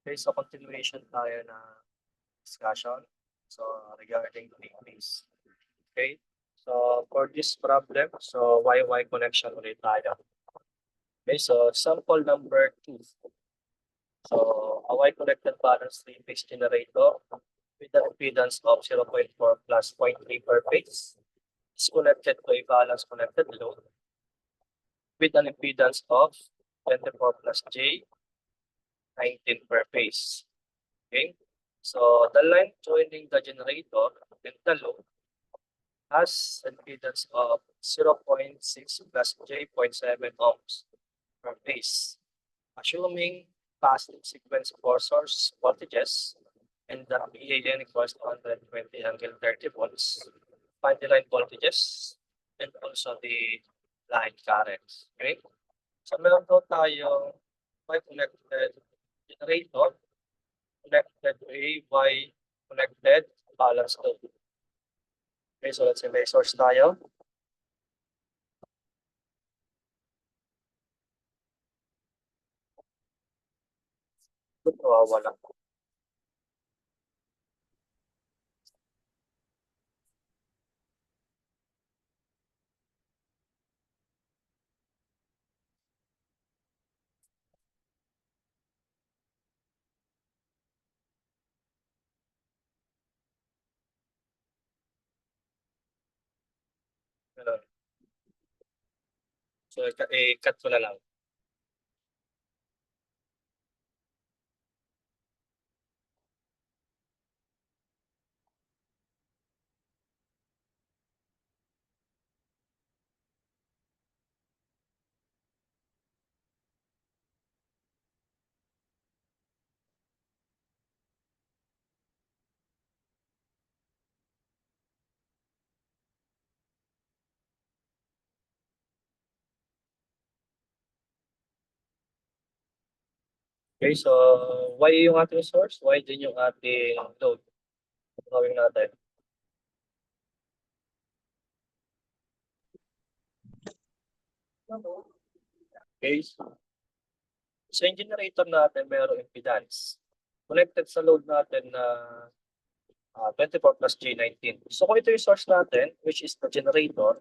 Okay, so continuation tayo na discussion. So regarding to increase. Okay. So for this problem, so Y-Y connection ulit tayo. Okay, so sample number 2. So a Y-connected balance 3-phase generator with an impedance of 0.4 plus 0.3 per phase is connected to a balance connected load with an impedance of 24 plus J 19 per phase. Okay, so the line joining the generator and the load has impedance of 0.6 plus J.7 ohms per phase, assuming positive sequence for source voltages and the PAN equals to 120 angle 30 volts, find the line voltages and also the line currents. Okay? So meron daw tayong Y connected generator connected to a Y connected balance load. Okay, so let's say may source tayo. Nawawala. Ganun. So, i-cut ko na lang. Okay, so Y yung ating source, Y din yung ating load. Gawin natin. Okay, so yung generator natin mayroong impedance. Connected sa load natin na 24 plus J19. So kung ito yung source natin, which is the generator,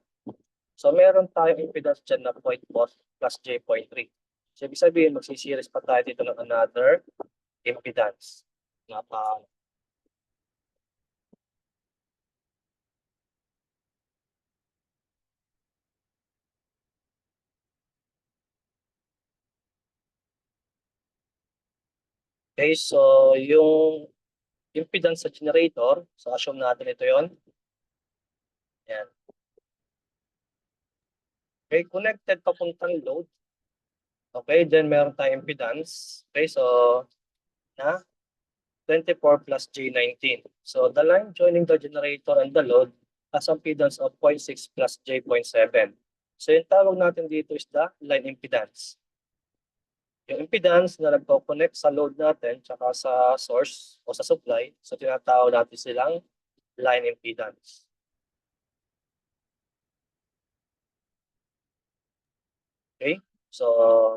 so meron tayong impedance dyan na 0.4 plus J.3. So ibig sabihin, magsisiris pa tayo dito ng another impedance. Okay, so yung impedance sa generator, so assume natin ito yon. Yan. Okay, connected papuntang load. Okay, then meron tayong impedance. Okay, so na 24 plus J19. So the line joining the generator and the load has impedance of 0.6 plus J.7. So yung tawag natin dito is the line impedance. Yung impedance na nagpo-connect sa load natin tsaka sa source o sa supply, so tinatawag natin silang line impedance. Okay? So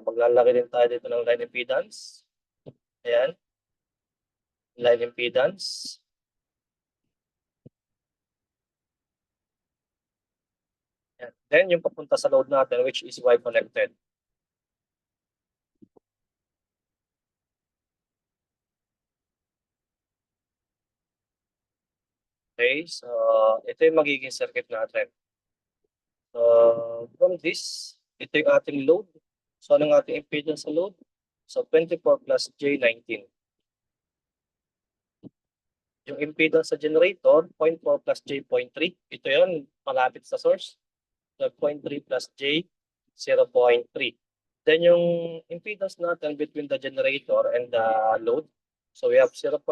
maglalagay din tayo dito ng line impedance. Ayan. Line impedance. Ayan. Then yung papunta sa load natin which is Y connected. Okay, so ito yung magiging circuit natin. So from this, ito yung ating load. So anong ating impedance sa load? So 24 plus J19. Yung impedance sa generator, 0.4 plus J.3. Ito yun, malapit sa source. So 0.3 plus J, 0.3. Then yung impedance natin between the generator and the load. So we have 0.6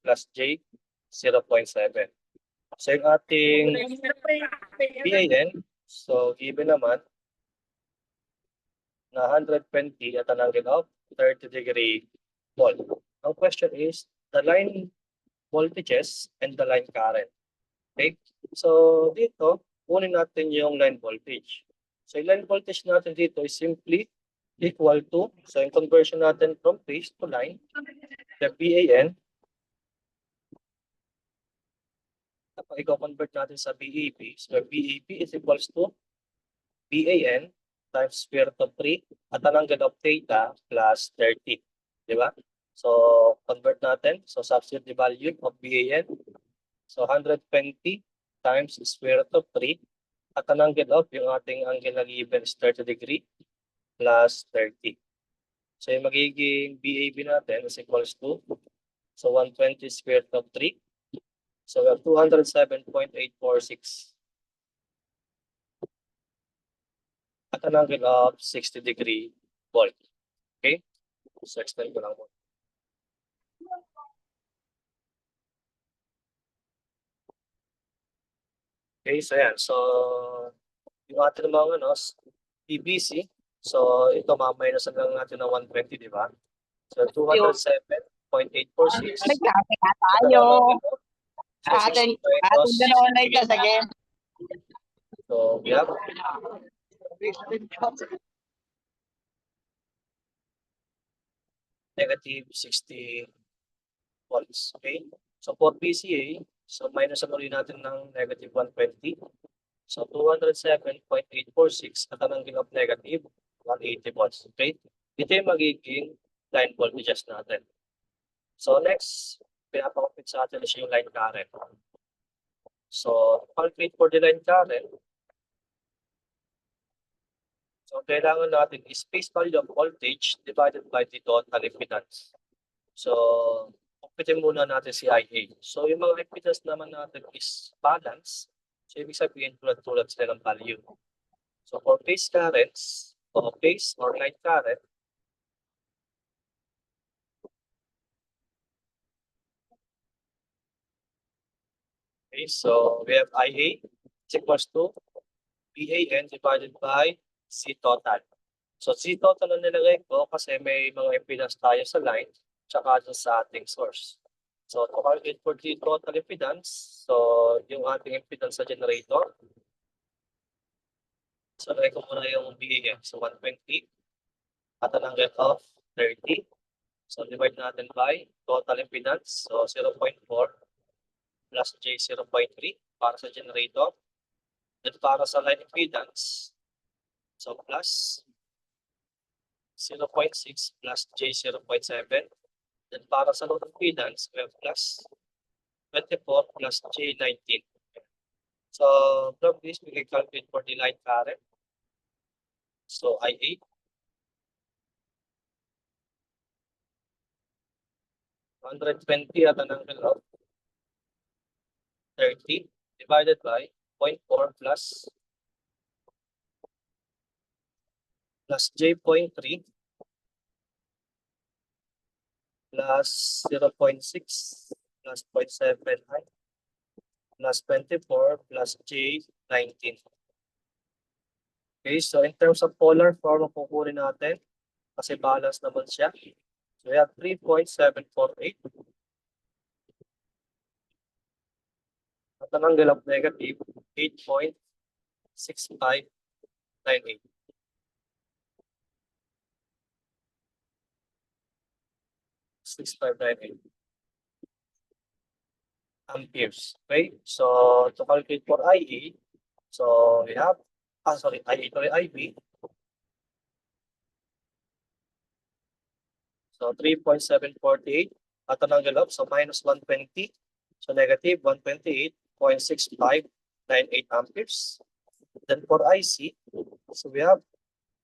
plus J, 0.7. So yung ating PIN, so given naman na 120 at an angle of 30-degree volt. Ang question is the line voltages and the line current. Okay? So dito, kunin natin yung line voltage. So yung line voltage natin dito is simply equal to, so yung conversion natin from phase to line, the BAN, kapag i-convert natin sa BAP, so BAP is equals to BAN times square root of 3 at ang angle of theta plus 30. Di ba? So, convert natin. So, substitute the value of BAN. So, 120 times square root of 3 at ang angle of yung ating angle na given is 30 degree plus 30. So, yung magiging BAB natin is equals to, so 120 square root of 3. So, we have 207.846. At an angle of 60 degree volt. Okay? So, explain ko lang mo. Okay, so yan. So, yung ating mga PBC, so ito ma-minus lang natin ng 120, di ba? So, 207.846. Nagkape na tayo. Ating dalawa na ika sa game. So, we have negative 60 volts. Okay? So, for PCA, so minus ang ulit natin ng negative 120. So, 207.846 at ang angle of negative 180 volts. Okay? Ito yung magiging line voltages natin. So, next, pinapakapit sa atin is yung line current. So, calculate for the line current. So, kailangan natin is phase value of voltage divided by the total impedance. So, kumpitin muna natin si IA. So, yung mga impedance naman natin is balance. So, ibig sabihin tulad sila ng value. So, for phase currents, o phase or line current, okay, so we have IA is equals to BAN divided by C total. So, C total na nilagay ko kasi may mga impedance tayo sa line tsaka sa ating source. So, to calculate for the total impedance, so yung ating impedance sa generator, so lagay ko muna yung BAN. So, 120 at an angle of 30. So, divide natin by total impedance. So, 0.4 plus J 0.3 para sa generator. Then, para sa line impedance, so plus 0.6 plus J 0.7. Then, para sa load impedance, we have plus 24 plus J 19. So, from this, we can calculate for the line current. So, IA. $120 at an angle of 30 divided by 0.4 plus J.3 plus 0.6 plus 0.79 plus 24 plus J19. Okay, so in terms of polar form, kukunin natin kasi balance naman siya. So we have 3.748 at ang angle of negative 8.6598. Amperes. Okay, so to calculate for IA, so we have, IA to IB. So 3.748 at an angle of, so minus 120, so negative 128.6598 amperes. Then for IC, so we have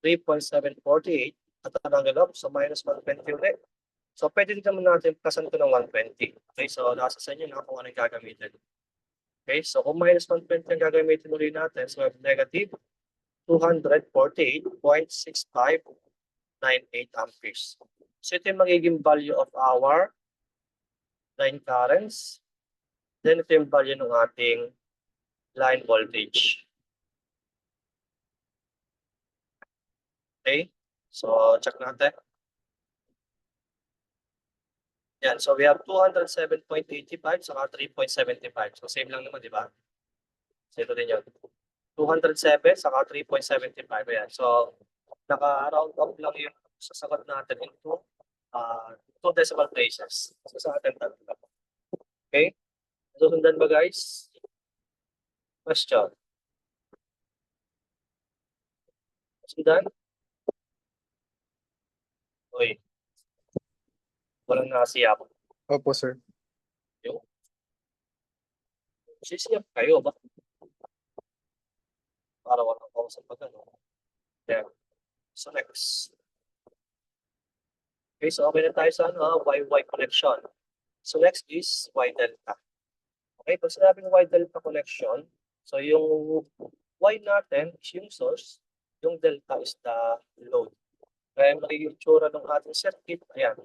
3.748 at an angle of, so minus 120 ulit. So pwede din naman natin plasan ito ng 120. Okay, so nasa sa inyo na kung anong gagamitin. Okay, so kung minus 120 ang gagamitin ulit natin, so we have negative 248.6598 amperes. So ito yung magiging value of our line currents. Then ito yung value ng ating line voltage. Okay, so check natin. Yan, so we have 207.85 saka 3.75. So same lang naman, di ba? So ito din yun. 207 saka 3.75. Ayan. So naka-round up lang yung sasagot natin into 2 decimal places. So sa atin tatlo. Okay? Susundan ba guys? Question. Susundan? Uy, walang nakasiyap. Opo, sir. Yung sisiyap kayo ba? Para walang kausap pag ano. Yeah. So next. Okay, so okay na tayo sa Y-Y connection. So next is Y delta. Okay, pag sinabing Y delta connection, so yung Y natin is yung source, yung delta is the load. Kaya magiging itsura ng ating circuit, ayan.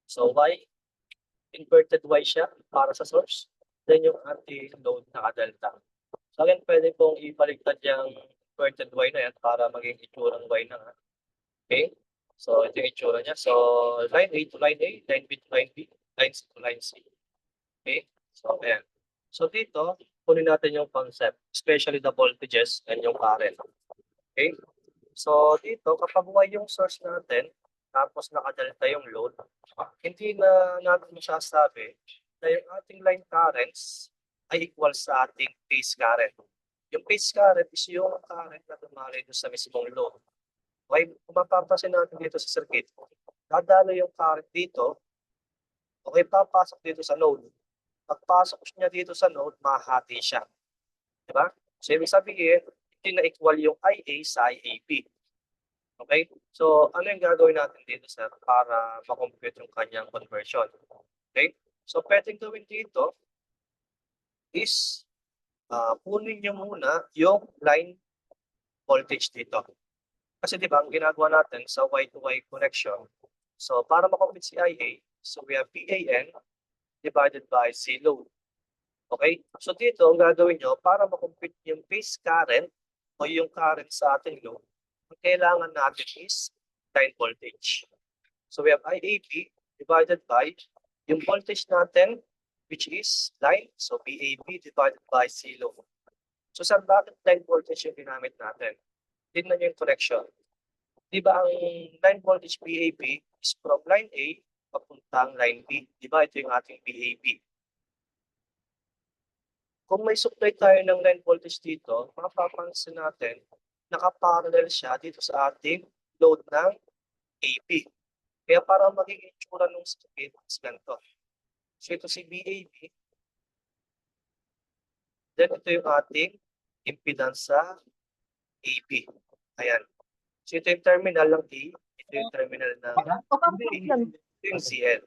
So Y, inverted Y siya para sa source, then yung ating load naka-delta. So again, pwede pong ibaliktad yung inverted Y na yan para maging itsura ng Y na nga. Okay? So ito yung itsura niya. So line A to line A, line B to line B, line C to line C. Okay? So ayan. So dito, kunin natin yung concept, especially the voltages and yung current. Okay? So dito, kapag Y yung source natin, tapos nakadelta yung load, hindi na natin masasabi na yung ating line currents ay equal sa ating phase current. Yung phase current is yung current na dumaloy doon sa mismong load. Okay, kung mapapansin natin dito sa circuit, dadalo yung current dito, okay, papasok dito sa node. Pagpasok niya dito sa node, mahati siya. Diba? So, ibig sabihin, hindi na equal yung IA sa IAP. Okay? So, ano yung gagawin natin dito, sir, para makompute yung kanyang conversion? Okay? So, pwedeng gawin dito is kunin nyo muna yung line voltage dito. Kasi di ba, ang ginagawa natin sa Y-to-Y connection, so para makompute si IA, so we have PAN divided by C load. Okay? So dito, ang gagawin nyo, para makompute yung phase current o yung current sa ating load, ang kailangan natin is line voltage. So we have IAP divided by yung voltage natin, which is line, so BAB divided by C load. So saan bakit line voltage yung ginamit natin? Tignan nyo yung connection. Di ba ang line voltage BAB is from line A papuntang line B. Di ba ito yung ating BAB? Kung may supply tayo ng line voltage dito, mapapansin natin, nakaparallel siya dito sa ating load ng AB. Kaya para magiging itsura ng circuit is ganito. So ito si BAB. Then ito yung ating impedance sa AB. Ayan. So ito yung terminal ng A, ito yung terminal ng B, ito yung CL.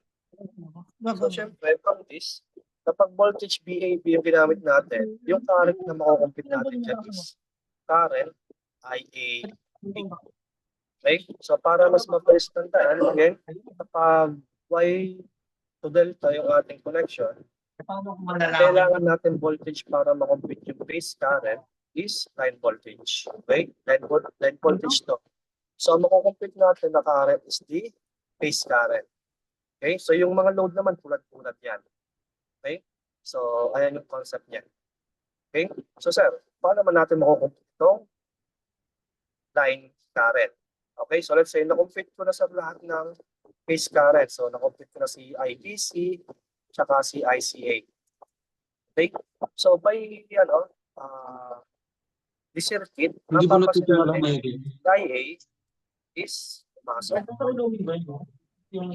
So syempre, from this, kapag voltage BAB yung ginamit natin, yung current na makukompute natin dyan is current IAB. Okay? So para mas mabilis tandaan, again, kapag Y to delta yung ating connection, kailangan natin voltage para makompute yung phase current is line voltage. Okay? Line voltage to. So, makukompute natin na current is the phase current. Okay? So, yung mga load naman, tulad-tulad yan. Okay? So, ayan yung concept niya. Okay? So, sir, paano naman natin makukompute itong line current? Okay? So, let's say, nakompute ko na sa lahat ng phase current. So, nakompute ko na si IBC, tsaka si ICA. Okay? So, by, the circuit, Hindi ko napapansin natutunan lang natin, may IA is pumasok. yung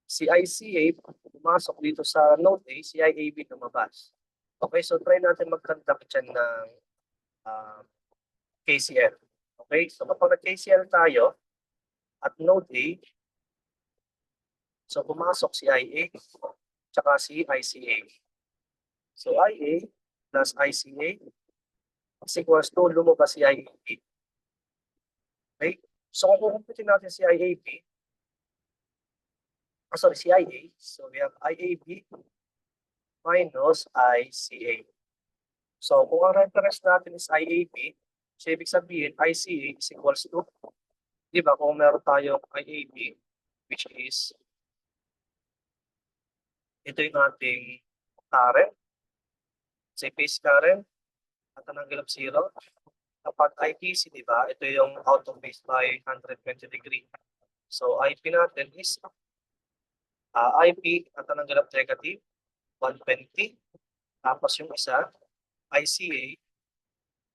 Si ICA pumasok dito sa node A, si IAB lumabas. Okay, so try natin mag-conduct dyan ng KCL. Okay, so kapag nag-KCL tayo at node A, so pumasok si IA tsaka si ICA. So IA plus ICA is equals to lumabas si IAB. Okay, so kung kukumputin natin si IAB, si IA, so we have IAB minus ICA. So kung ang reference natin is IAB, so ibig sabihin ICA is equals to, di ba, kung meron tayong IAB, which is, ito yung ating current, Say phase current at an angle of 0. Kapag IPC, di ba? Ito yung out of phase by 120 degree. So IP natin is IP at an angle of negative 120. Tapos yung isa, ICA.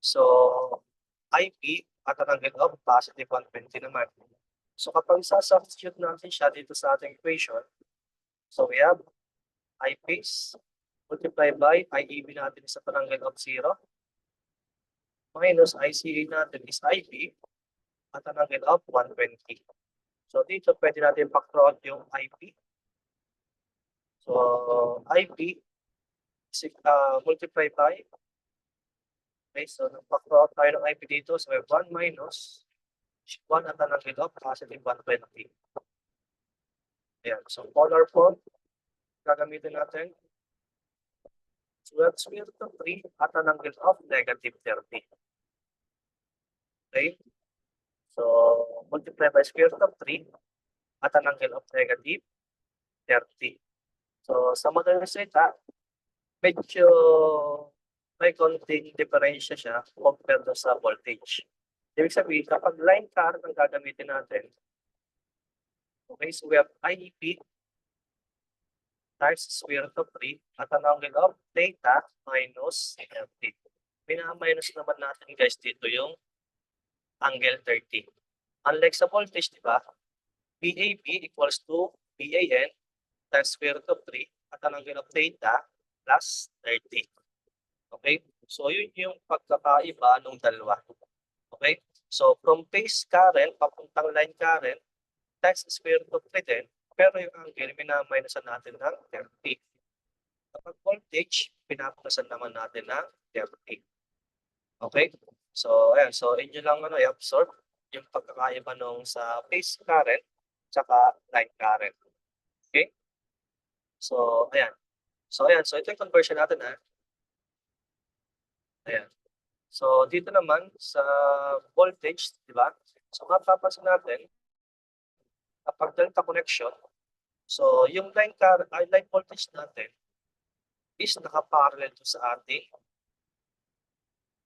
So IP at an angle of positive 120 naman. So kapag substitute natin siya dito sa ating equation, so we have I phase multiplied by IEB natin is at an angle of 0 minus ICA natin is IP at an angle of 120. So dito pwede natin factor out yung IP. So IP is multiplied by, okay, so nag-factor out tayo ng IP dito. So we have 1 minus 1 at an angle of positive 120. Ayan. So polar form, gagamitin natin. So we have square root of 3 at an angle of negative 30. Okay? So multiply by square root of 3 at an angle of negative 30. So sa madaling salita, medyo may konting diferensya siya compared sa voltage. Ibig sabihin, kapag line current ang gagamitin natin, okay, so we have IEP times square root of 3 at an angle of theta minus 30. Minus naman natin guys dito yung angle 30. Unlike sa voltage, di ba? VAB equals to VAN times square root of 3 at an angle of theta plus 30. Okay? So yun yung pagkakaiba ng dalawa. Okay? So from phase current papuntang line current times square root of 3 din, pero yung angle minaminusan natin ng 30. Kapag voltage, pinapasan naman natin ng 30. Okay? So ayan, so inyo lang i-absorb yung pagkakaiba nung sa phase current tsaka line current. Okay? So ayan. So ito yung conversion natin Ayan. So dito naman sa voltage, di ba? So mapapansin natin kapag delta connection, so yung line voltage natin is nakaparallel to sa ating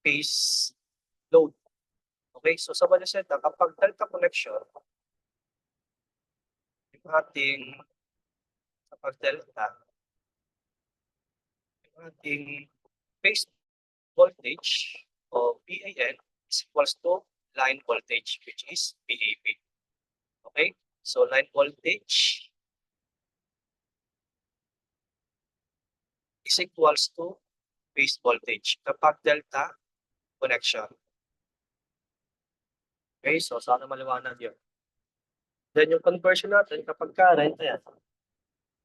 phase load. Okay, so sa baliseta, kapag delta connection, yung ating kapag delta, yung ating phase voltage o VAN is equals to line voltage, which is VAB. Okay, so line voltage is equals to phase voltage kapag delta connection. Okay, so sana maliwanag yun. Then yung conversion natin kapag current, ayan.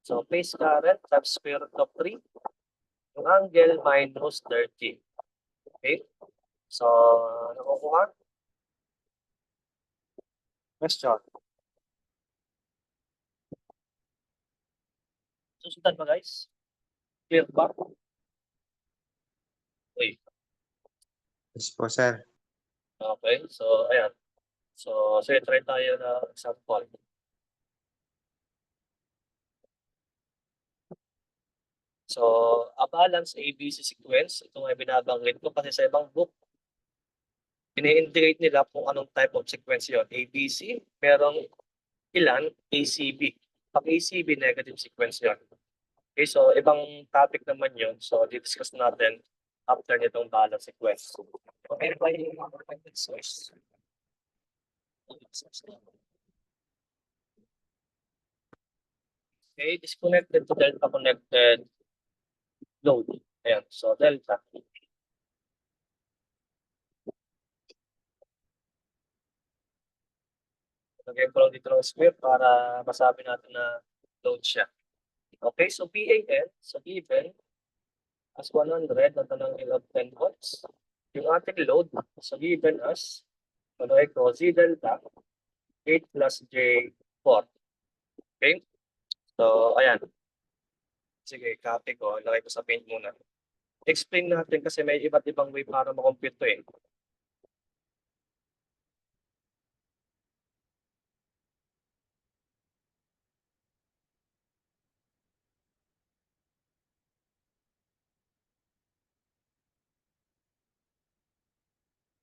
So phase current times square root of 3, yung angle minus 30. Okay, so nakukuha? Question. Susundan ba guys? Clear ba? Okay. Yes po, sir. Okay, so ayan. So sige, try tayo na example. So, a balance ABC sequence, ito nga binabanggit ko kasi sa ibang book, ini-indicate nila kung anong type of sequence yon. ABC, merong ilan, ACB. Pag ACB, negative sequence yon. Okay, so ibang topic naman yon. So, discuss natin after nitong balance sequence. Okay, by the source. Okay, disconnected to delta connected load. Ayan, so delta. Lagay ko lang dito ng square para masabi natin na load siya. Okay, so PAN, so given as 100 at anong of 10 volts. Yung ating load, so given as ko Z delta 8 plus J4. Okay, so ayan. Sige, copy ko. Lagay ko sa paint muna. Explain natin kasi may iba't ibang way para makompute to eh.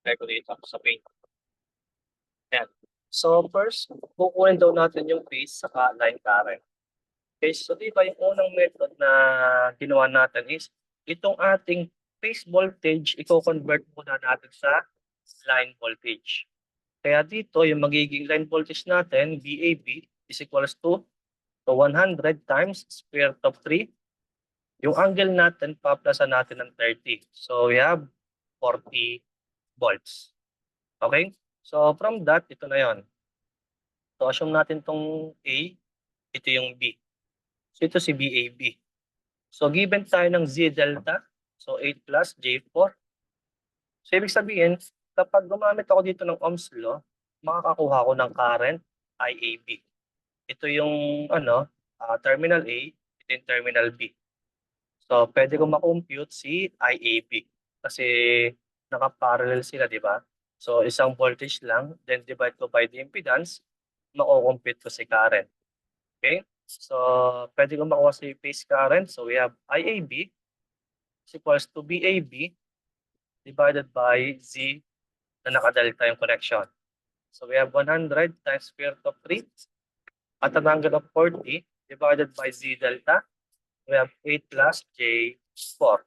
regulator sa paint. Ayan. So first, kukunin daw natin yung phase saka line current. Okay, so di ba yung unang method na ginawa natin is itong ating phase voltage, i-convert muna natin sa line voltage. Kaya dito, yung magiging line voltage natin, VAB, is equals to 100 times square root of 3. Yung angle natin, paplasan natin ng 30. So we have 40 volts. Okay? So from that, ito na yon. So assume natin tong A, ito yung B. So ito si VAB. So given tayo ng Z delta, so 8 plus J4. So ibig sabihin, kapag gumamit ako dito ng Ohm's law, makakakuha ko ng current IAB. Ito yung terminal A, ito yung terminal B. So pwede ko makompute si IAB kasi naka-parallel sila, di ba? So isang voltage lang, then divide ko by the impedance, makukompute ko si current. Okay? So pwede ko makuha si phase current. So we have IAB is equals to BAB divided by Z na nakadelta yung connection. So we have 100 times square root of 3 at an angle of 40 divided by Z delta. We have 8 plus J4.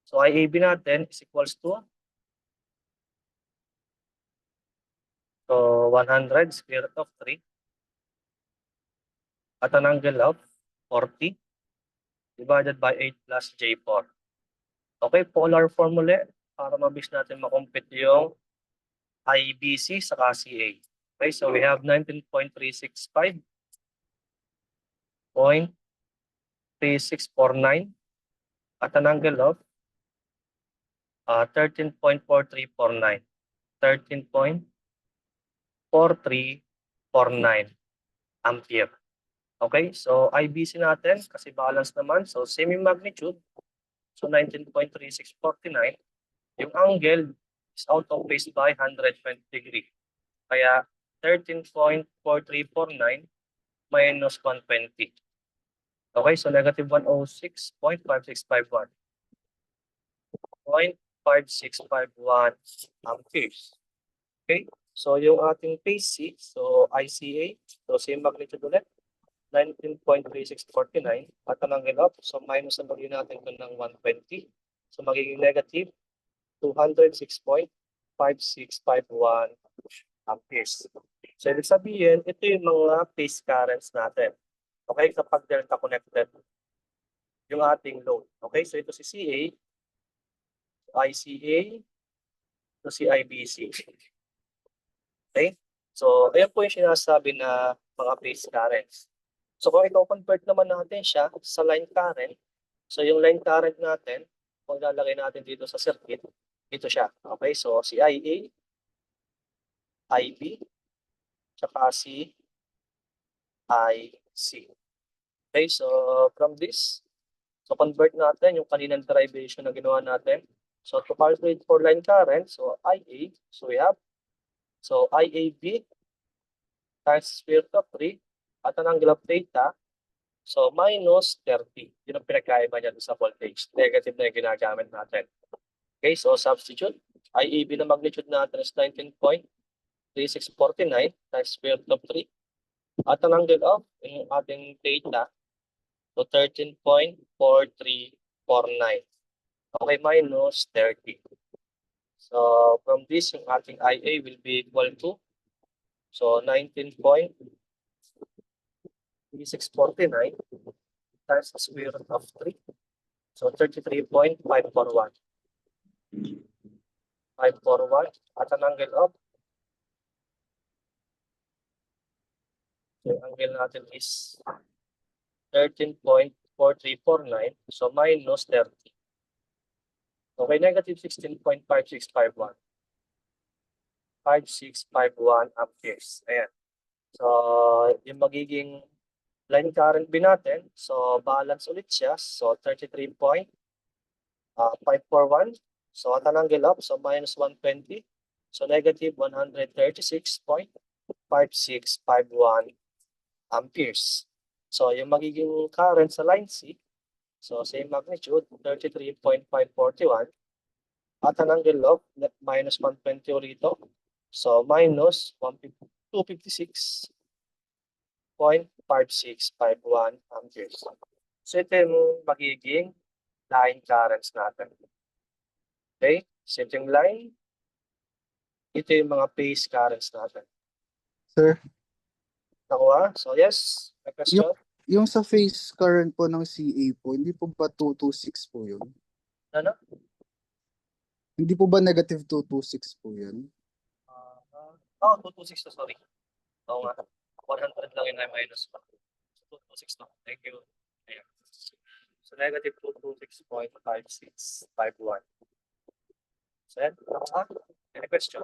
So IAB natin is equals to 100 square root of 3 at an angle of 40 divided by 8 plus J4. Okay, polar formula para mabilis natin makompute yung IBC sa CA. Okay, so we have 19.365 0.3649 at an angle of 13.4349. 13.4349 ampere. Okay, so IBC natin kasi balance naman, so same magnitude. So 19.3649. Yung angle is out of phase by 120 degree. Kaya 13.4349 minus 120. Okay, so negative 106.5651. 0.5651 amperes. Okay, so yung ating phase C, so ICA, so same magnitude ulit, 19.3649 at ang angle up, so minus ang bagay natin ito ng 120. So magiging negative 206.5651 amperes. So ibig sabihin, ito yung mga phase currents natin. Okay, kapag delta connected yung ating load. Okay, so ito si CA, ICA, ito si IBC. Okay, so ayan po yung sinasabi na mga phase currents. So kung i-convert naman natin siya sa line current, so yung line current natin, kung lalagay natin dito sa circuit, ito siya. Okay, so si IA, IB, tsaka si IC. Okay, so from this, so convert natin yung kaninang derivation na ginawa natin. So to calculate for line current, so IA, so we have, so IAB times square root of 3 at an angle of theta, so minus 30. Yun ang pinagkaiba niya sa voltage. Negative na yung ginagamit natin. Okay, so substitute. IAB na magnitude natin is 19.3649 times square root of 3. At ang angle of yung ating theta, so 13.4349. Okay, minus 30. So from this, yung ating IA will be equal to, so 19.3649 times the square root of 3. So 33.541. 541 at an angle of, so yung angle natin is 13.4349, so minus 30. Okay, negative 16.5651. 5651 amperes. Ayan. So, yung magiging line current B natin, so balance ulit siya. So, 33.541. So, at an angle up, so minus 120. So, negative 136.5651 amperes. So, yung magiging current sa line C, so same magnitude, 33.541 at an angle of minus 120 rito. So minus 256.5651 amperes. So ito yung magiging line currents natin. Okay? So ito yung line. Ito yung mga phase currents natin. Sir, Nakuha? So yes, may question? yung sa phase current po ng CA po, hindi po ba 226 po yun? Ano? Hindi po ba negative 226 po yun? 226 to, sorry. Oo nga. 100 lang yun ay minus 1. 226 to. Thank you. Ayan. So negative 226.5651. So yan. Any question?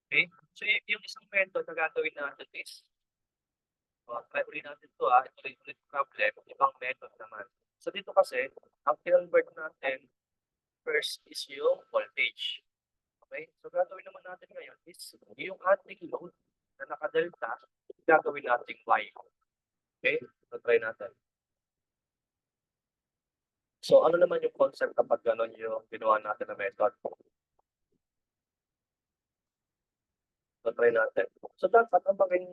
Okay. So yung isang method na gagawin natin is try ulit natin ito ito ulit problem, ibang method naman. So dito kasi, ang kinonvert natin first is yung voltage. Okay? So gagawin naman natin ngayon is yung ating load na nakadelta, gagawin natin Y. Okay? So try natin. So ano naman yung concept kapag gano'n yung ginawa natin na method? So try natin. So dapat ang maging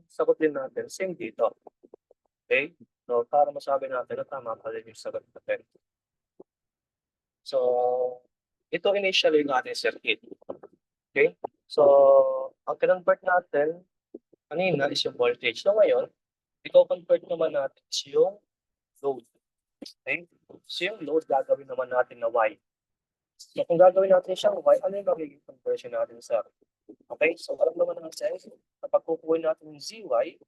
sagot din natin, same dito. Okay? So para masabi natin na tama pa rin yung sagot natin. So ito initially yung ating circuit. Okay? So ang kinonvert natin kanina is yung voltage. So ngayon, i-convert naman natin is yung load. Okay? So yung load gagawin naman natin na Y. So kung gagawin natin siyang Y, ano yung magiging conversion natin sa? Okay? So alam naman natin kapag kukuha natin yung ZY,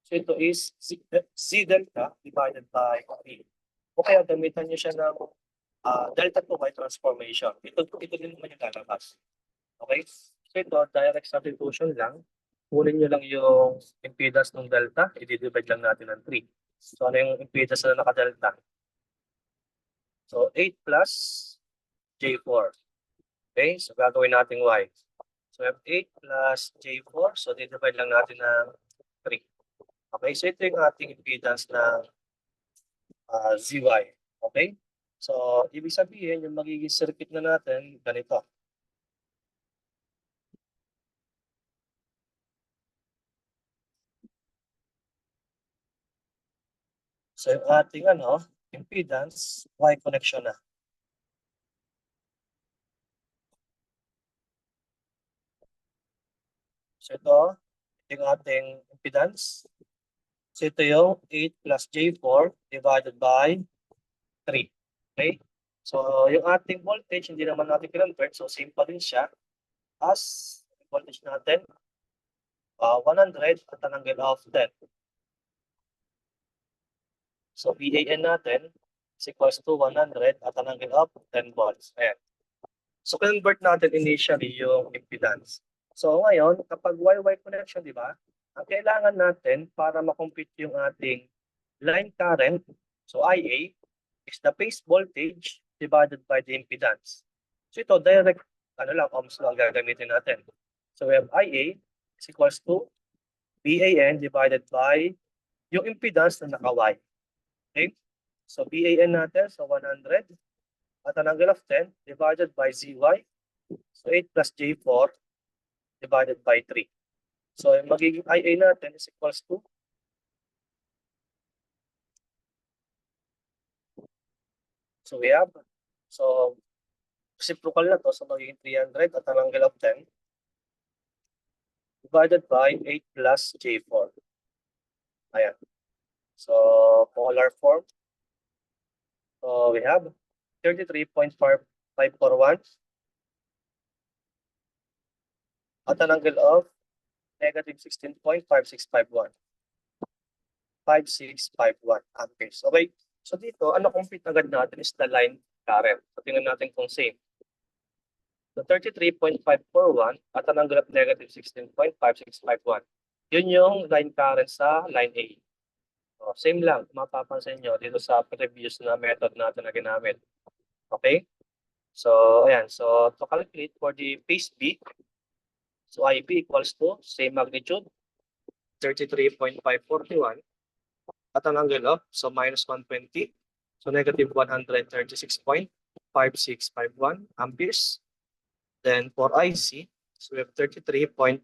so ito is Z delta divided by P. O kaya gamitan niyo siya ng delta to Y transformation. Ito din naman yung lalabas. Okay? So ito, direct substitution lang. Kunin nyo lang yung impedance ng delta, i-divide lang natin ng 3. So ano yung impedance na nakadelta? So 8 plus J4. Okay? So gagawin natin Y. So we have 8 plus J4. So divide lang natin ng 3. Okay? So ito yung ating impedance ng ZY. Okay? So ibig sabihin, yung magiging circuit na natin, ganito. So yung ating impedance, Y connection na. So ito yung ating impedance. So ito yung 8 plus J4 divided by 3. Okay? So yung ating voltage, hindi naman natin kinonvert. So same pa din siya as voltage natin, 100 at an angle of 10. So VAN natin is equals to 100 at an angle of 10 volts. Ayan. So convert natin initially yung impedance. So ngayon, kapag Y-Y connection, di ba? Ang kailangan natin para makompute yung ating line current, so IA, is the phase voltage divided by the impedance. So ito, direct, ohms lang gagamitin natin. So we have IA is equals to VAN divided by yung impedance na naka-Y. Okay? So VAN natin, so 100 at an angle of 10 divided by ZY. So 8 plus J4 divided by 3. So yung magiging IA natin is equals to we have, so reciprocal na to, so magiging 300 at an angle of 10 divided by 8 plus J4. Ayan. So polar form. So we have 33.541 at an angle of negative 16.5651. 5651 amperes. Okay. So dito, ano compute agad natin is the line current. So tingnan natin kung same. So 33.541 at an angle of negative 16.5651. Yun yung line current sa line A. So, same lang, mapapansin nyo dito sa previous na method natin na ginamit. Okay? So, ayan. So, to calculate for the phase B, so IB equals to same magnitude, 33.541 at an angle of, so minus 120. So So negative 136.5651 amperes. Then for IC, so we have 33.541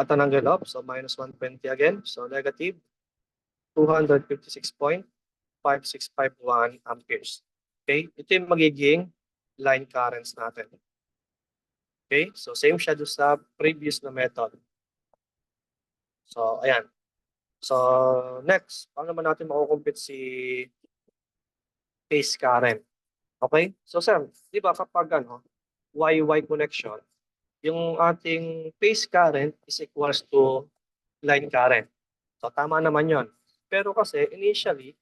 at an angle of, so minus 120 again. So negative 256.5651 amperes. Okay, ito yung magiging line currents natin. Okay, so same siya doon sa previous na method. So, ayan. So, next, paano naman natin makukumpit si phase current? Okay? So, sir, di ba kapag Y-Y connection, yung ating phase current is equals to line current. So, tama naman yon. Pero kasi, initially,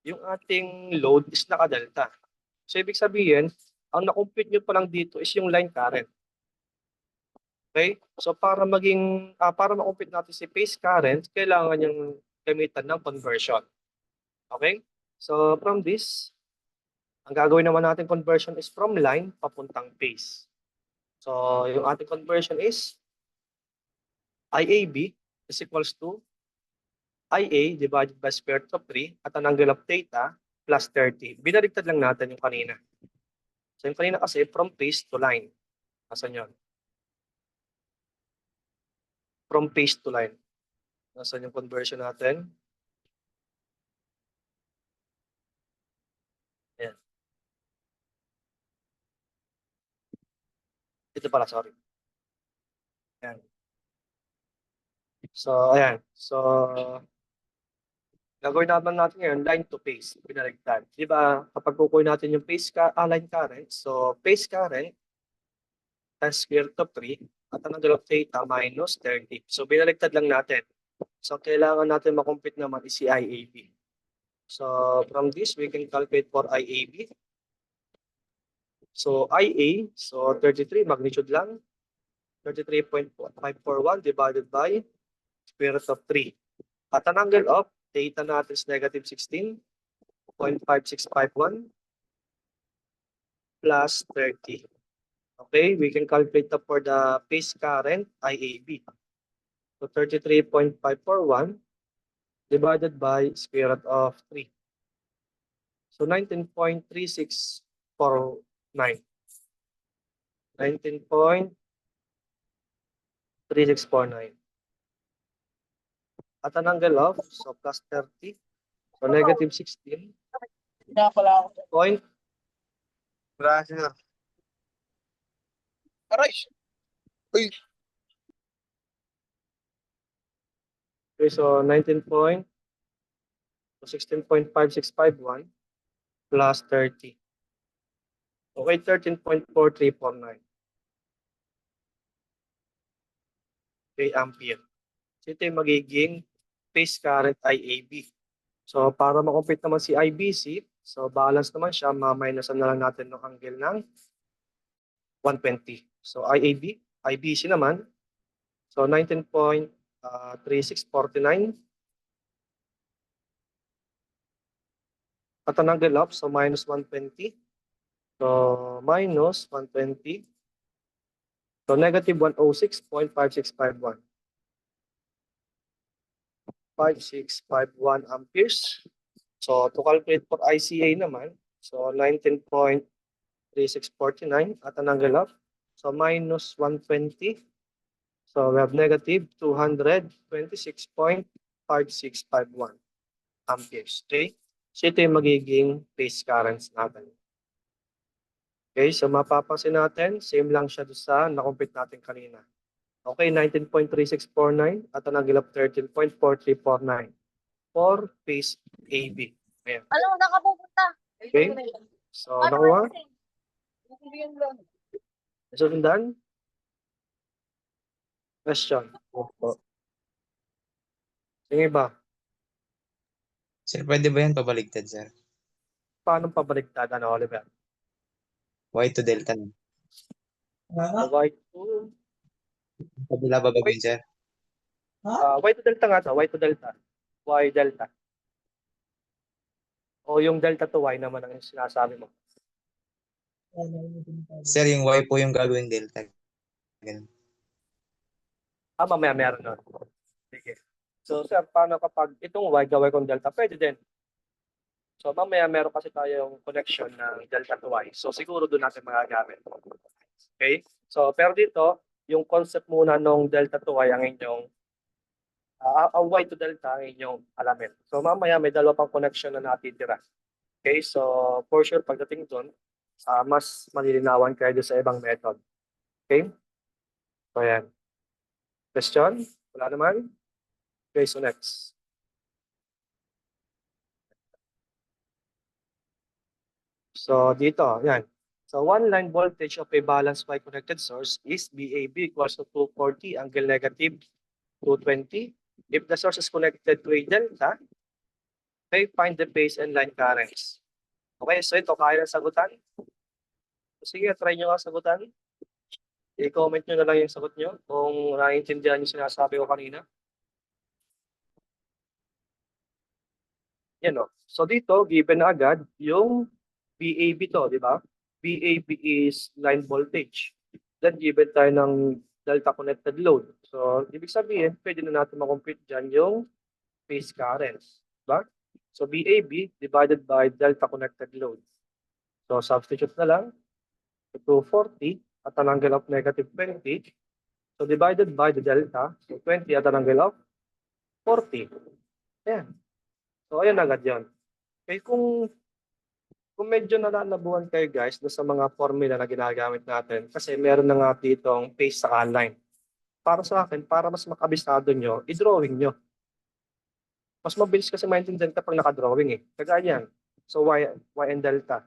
yung ating load is naka-delta. So, ibig sabihin, ang na-compute nyo pa lang dito is yung line current. Okay? So, para ma-compute natin si phase current, kailangan yung gamitan ng conversion. Okay? So, from this, ang gagawin naman natin conversion is from line papuntang phase. So, yung ating conversion is IAB is equals to IA divided by square root of 3 at an angle of theta plus 30. Binaligtad lang natin yung kanina. So, yung kanina kasi from phase to line. Nasaan yun? From phase to line. Nasaan yung conversion natin? Ayan. Ito pala, sorry. Ayan. So, ayan. So, gagawin naman natin ngayon, line to phase, binaligtad. Di ba, kapag kukunin natin yung line current, so phase current times square root of 3 at ang angle of theta minus 30. So, binaligtad lang natin. So, kailangan natin makompute naman is si IAB. So, from this, we can calculate for IAB. So, IA, so 33, magnitude lang. 33.541 divided by square root of 3. At ang angle of theta natin is negative 16.5651 plus 30. Okay, we can calculate that for the phase current IAB. So 33.541 divided by square root of 3. So 19.3649. 19.3649. At an angle of, so plus 30. So negative 16. Point. Brother. Aray! Okay, so 16.5651 plus 30. Okay, 13.4349. Okay, ampere. So ito yung magiging phase current IAB. So para makompute naman si IBC, so balance naman siya, ma-minusan na lang natin ng angle ng 120. So IAB, IBC naman, so 19.3649 at an angle of, so minus 120. So minus 120. So negative 106.5651. 5651 amperes. So to calculate for ICA naman, so 19.3649 at an angle of, so minus 120. So we have negative 226.5651 amperes. Okay? So ito yung magiging phase currents natin. Okay, so mapapansin natin, same lang siya doon sa na-compute natin kanina. Okay, 19.3649 at an angle of 13.4349 for phase AB. Ayan. Ano, nakapupunta? Okay, so nakuha. Nasundan? Question. Opo. Sige ba? Sir, pwede ba yan pabaligtad, sir? Paano pabaliktad, Oliver? Y to delta na. Y2. Kabila ba bagay, sir? Y to delta nga to. Y to delta. Y delta. O yung delta to Y naman ang sinasabi mo. Sir, yung Y po yung gagawin delta. Ganun. Mamaya meron nun. Sige. So, sir, paano kapag itong Y gawin kong delta? Pwede din. So mamaya meron kasi tayong connection ng delta to y. So siguro doon natin magagamit. Okay? So pero dito, yung concept muna ng delta to y ang inyong ang y to delta ang inyong alamin. So mamaya may dalawa pang connection na natitira. Okay? So for sure pagdating doon, mas malilinawan kayo doon sa ibang method. Okay? So ayan. Question? Wala naman? Okay, so next. So dito, yan. So one line voltage of a balanced Y connected source is VAB equals to 240 angle negative 220. If the source is connected to a delta, okay, find the phase and line currents. Okay, so ito kaya ng sagutan. Sige, try nyo nga sagutan. I-comment nyo na lang yung sagot nyo kung naiintindihan yung sinasabi ko kanina. Yan o. So dito, given na agad yung VAB to, di ba? VAB is line voltage. Then given tayo ng delta connected load. So ibig sabihin, pwede na natin makompute dyan yung phase currents. Diba? So VAB divided by delta connected load. So substitute na lang. 240 at an angle of negative 20. So divided by the delta. So 20 at an angle of 40. Ayan. So ayan agad yun. Okay, kung medyo nalalabuhan kayo guys doon sa mga formula na ginagamit natin kasi meron na nga ditong phase sa line. Para sa akin, para mas makabisado nyo, i-drawing nyo. Mas mabilis kasi maintindihan kapag naka-drawing eh. Kagaya yan. So y and delta.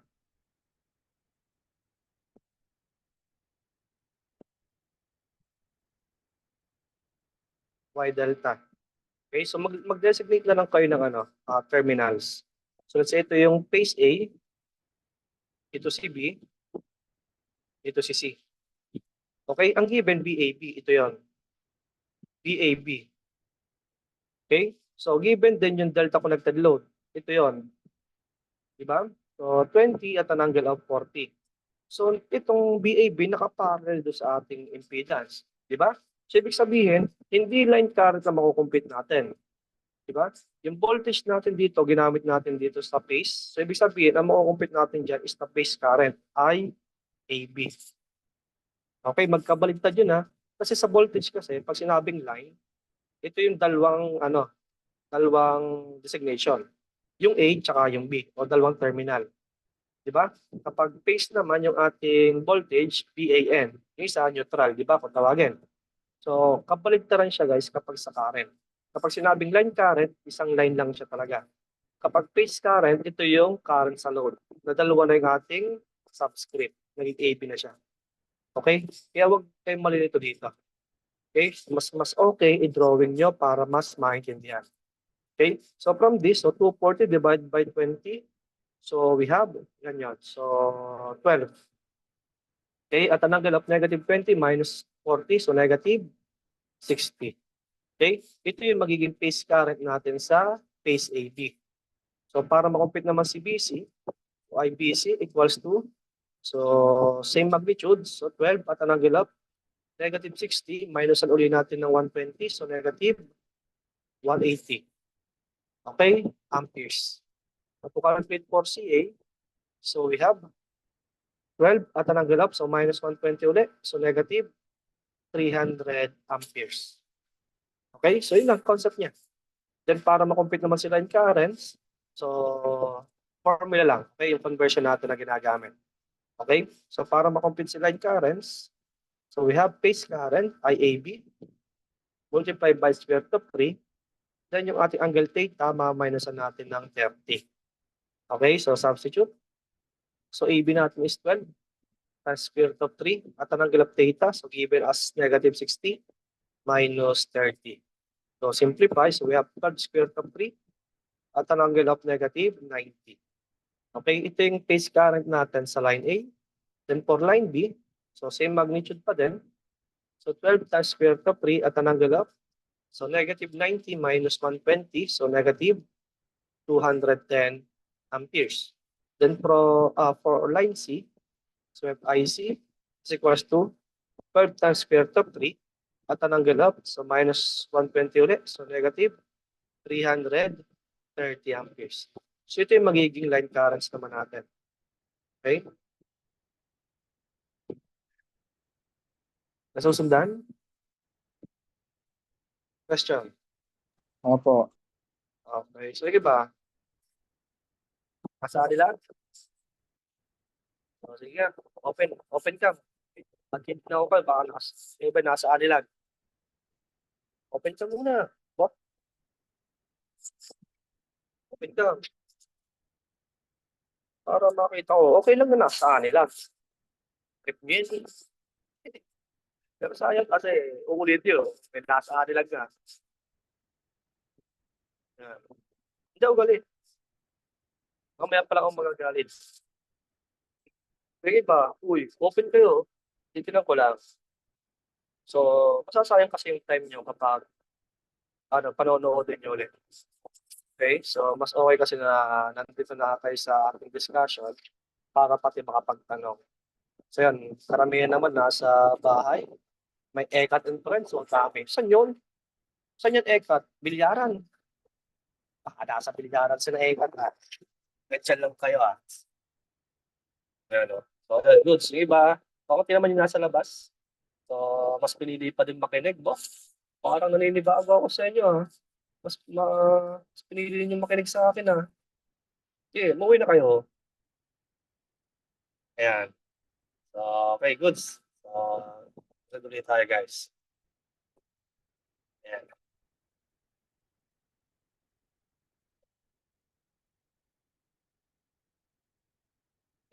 Y delta. Okay, so mag-designate na lang kayo ng terminals. So let's say ito yung phase A, ito si B, ito si C. Okay, ang given VAB, ito yon. VAB. Okay, so given din yung delta connected load, ito yon. Diba? So 20 at an angle of 40. So itong VAB nakaparallel do sa ating impedance. Diba? So ibig sabihin, hindi line current na makukumpit natin. Diba? Yung voltage natin dito, ginamit natin dito sa phase. So ibig sabihin, ang makukumpit natin dyan is the phase current, IAB. Okay, magkabaligtad yun ha. Kasi sa voltage kasi, pag sinabing line, ito yung dalawang designation. Yung A tsaka yung B, o dalawang terminal. Diba? Kapag phase naman yung ating voltage, VAN. Yung isa, neutral, diba? Kung tawagin. So, kabaligtaran siya guys kapag sa current. Kapag sinabing line current, isang line lang siya talaga. Kapag phase current, ito yung current sa load. Nadalawa na yung ating subscript. Naging AB na siya. Okay? Kaya huwag kayong malilito dito. Okay? Mas okay i-drawing nyo para mas maintindihan. Okay? So from this, so 240 divided by 20. So we have, ganyan. So 12. Okay? At an angle of negative 20 minus 40. So negative 60. Okay? Ito yung magiging phase current natin sa phase AB. So para makompute naman si BC, so IBC equals to, so same magnitude, so 12 at an angle of negative 60, minusan uli natin ng 120, so negative 180. Okay? Amperes. To calculate for CA, so we have 12 at an angle up, so minus 120 ulit, so negative 300 amperes. Okay? So yun ang concept niya. Then para makompute naman sila in currents, so formula lang, okay, yung conversion natin na ginagamit. Okay? So para makompute sila in currents, so we have phase current, IAB, multiplied by square root of 3. Then yung ating angle theta, ma-minusan natin ng 30. Okay? So substitute. So AB natin is 12 times square root of 3 at an angle of theta, so given as negative 60 minus 30. So simplify, so we have 12 square root of 3 at an angle of negative 90. Okay, ito yung phase current natin sa line A. Then for line B, so same magnitude pa din. So 12 times square root of 3 at an angle of, so negative 90 minus 120, so negative 210 amperes. Then for line C, so we have IC is equals to 12 times square root of 3 at an angle of, so minus 120 ulit, so negative 330 amperes. So ito yung magiging line currents naman natin. Okay? Nasusundan? Question? Opo. Okay. So sige ba? Nasa kanila? O sige nga. Open ka. Pag-hint na ako ka, baka iba nasa kanila. Open ka muna. What? Open ka. Para makita ko. Okay lang na nasa kanila. Trip nyo yun. Pero sayang kasi uulit yun. May nasa kanila ka. Yan. Hindi ako galit. Mamaya pala akong magagalit. Sige ba? Uy, open kayo. Titinan ko lang. So, masasayang kasi yung time nyo kapag panonoodin nyo ulit. Okay? So, mas okay kasi na nandito na kayo sa ating discussion para pati makapagtanong. So, yan. Karamihan naman nasa bahay. May ECAT and friends. So, dami. Saan yun? Saan yan ECAT? Bilyaran. Baka nasa bilyaran sila ECAT. Ganyan lang kayo Ano? So, good. Sige ba? Bakit naman yung nasa labas? So, mas pinili pa din makinig, boss. Parang naninibago ako sa inyo, mas pinili niyo makinig sa akin, Sige, umuwi na kayo. Ayan. So, okay, goods. So, tuloy tayo, guys. Ayan.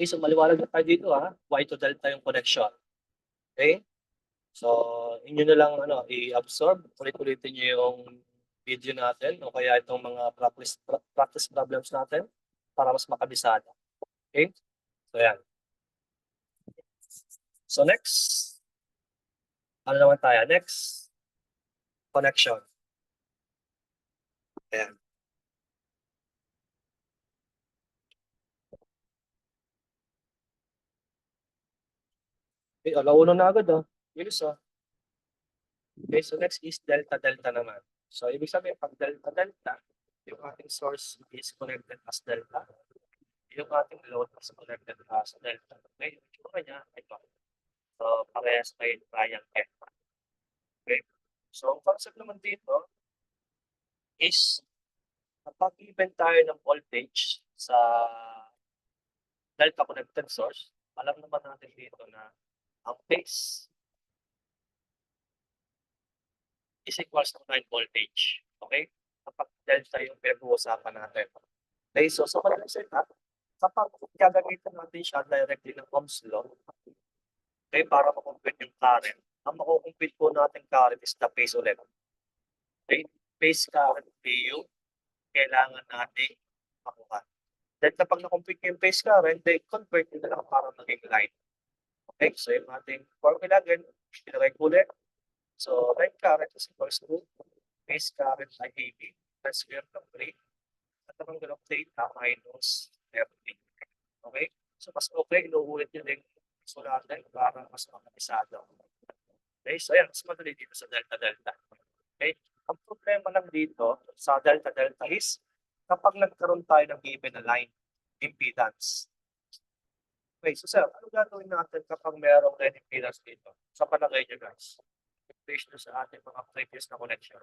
Okay, so maliwanag na tayo dito, Y to delta yung connection. Okay? So, inyo na lang i-absorb, ulit-ulitin niyo yung video natin o kaya itong mga practice problems natin para mas makabisado. Okay? So, yan. So, next. Ano naman tayo? Next. Connection. Ayan. Okay, alauna na agad, Bilis, Okay, so next is delta-delta naman. So, ibig sabihin, pag delta-delta, yung ating source is connected as delta. Yung ating load is connected as delta. Okay, yung tsura niya, ito. So, parehas may triangle. Okay, so, ang concept naman dito is kapag given tayo ng voltage sa delta connected source, alam naman natin dito na ang phase is equals to line voltage. Okay? Kapag delta yung pinag-uusapan natin. Okay, so sa madaling setup, kapag gagamitin natin siya directly ng Ohm's law, okay, para makompute yung current, ang makukompute po natin current is the phase ulit. Okay? Phase current PU, kailangan natin makuha. Then kapag na-compute yung phase current, then convert nyo na lang para maging line. Okay, so yung ating formula again, pinagay ko ulit. So, line current is equals to phase current ay AB plus square root of 3 at ang ganun theta minus 30. Okay? So, mas okay, inuulit yun din sulatan para mas makabisado. Okay? So, yan, mas madali dito sa delta-delta. Okay? Ang problema lang dito sa delta-delta is kapag nagkaroon tayo ng given na line impedance. Okay, so sir, ano gagawin natin kapag mayroong line impedance dito? Sa palagay nyo, guys? Based sa ating mga previous na connection.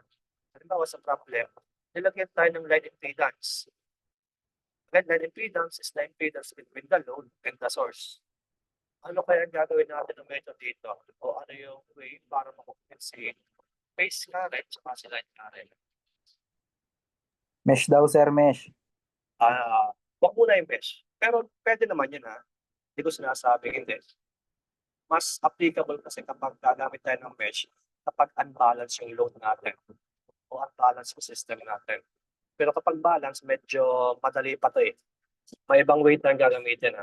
Halimbawa sa problem, nilagyan tayo ng line impedance. Again, line impedance is the impedance between the load and the source. Ano kaya gagawin natin ng method dito? O ano yung way para makompensate phase current sa line current? Mesh daw, sir, mesh. Wag muna yung mesh. Pero pwede naman yun, Hindi ko sinasabing hindi. Mas applicable kasi kapag gagamit tayo ng mesh kapag unbalance yung load natin o unbalance yung system natin. Pero kapag balance, medyo madali pa to May ibang way tayong gagamitin,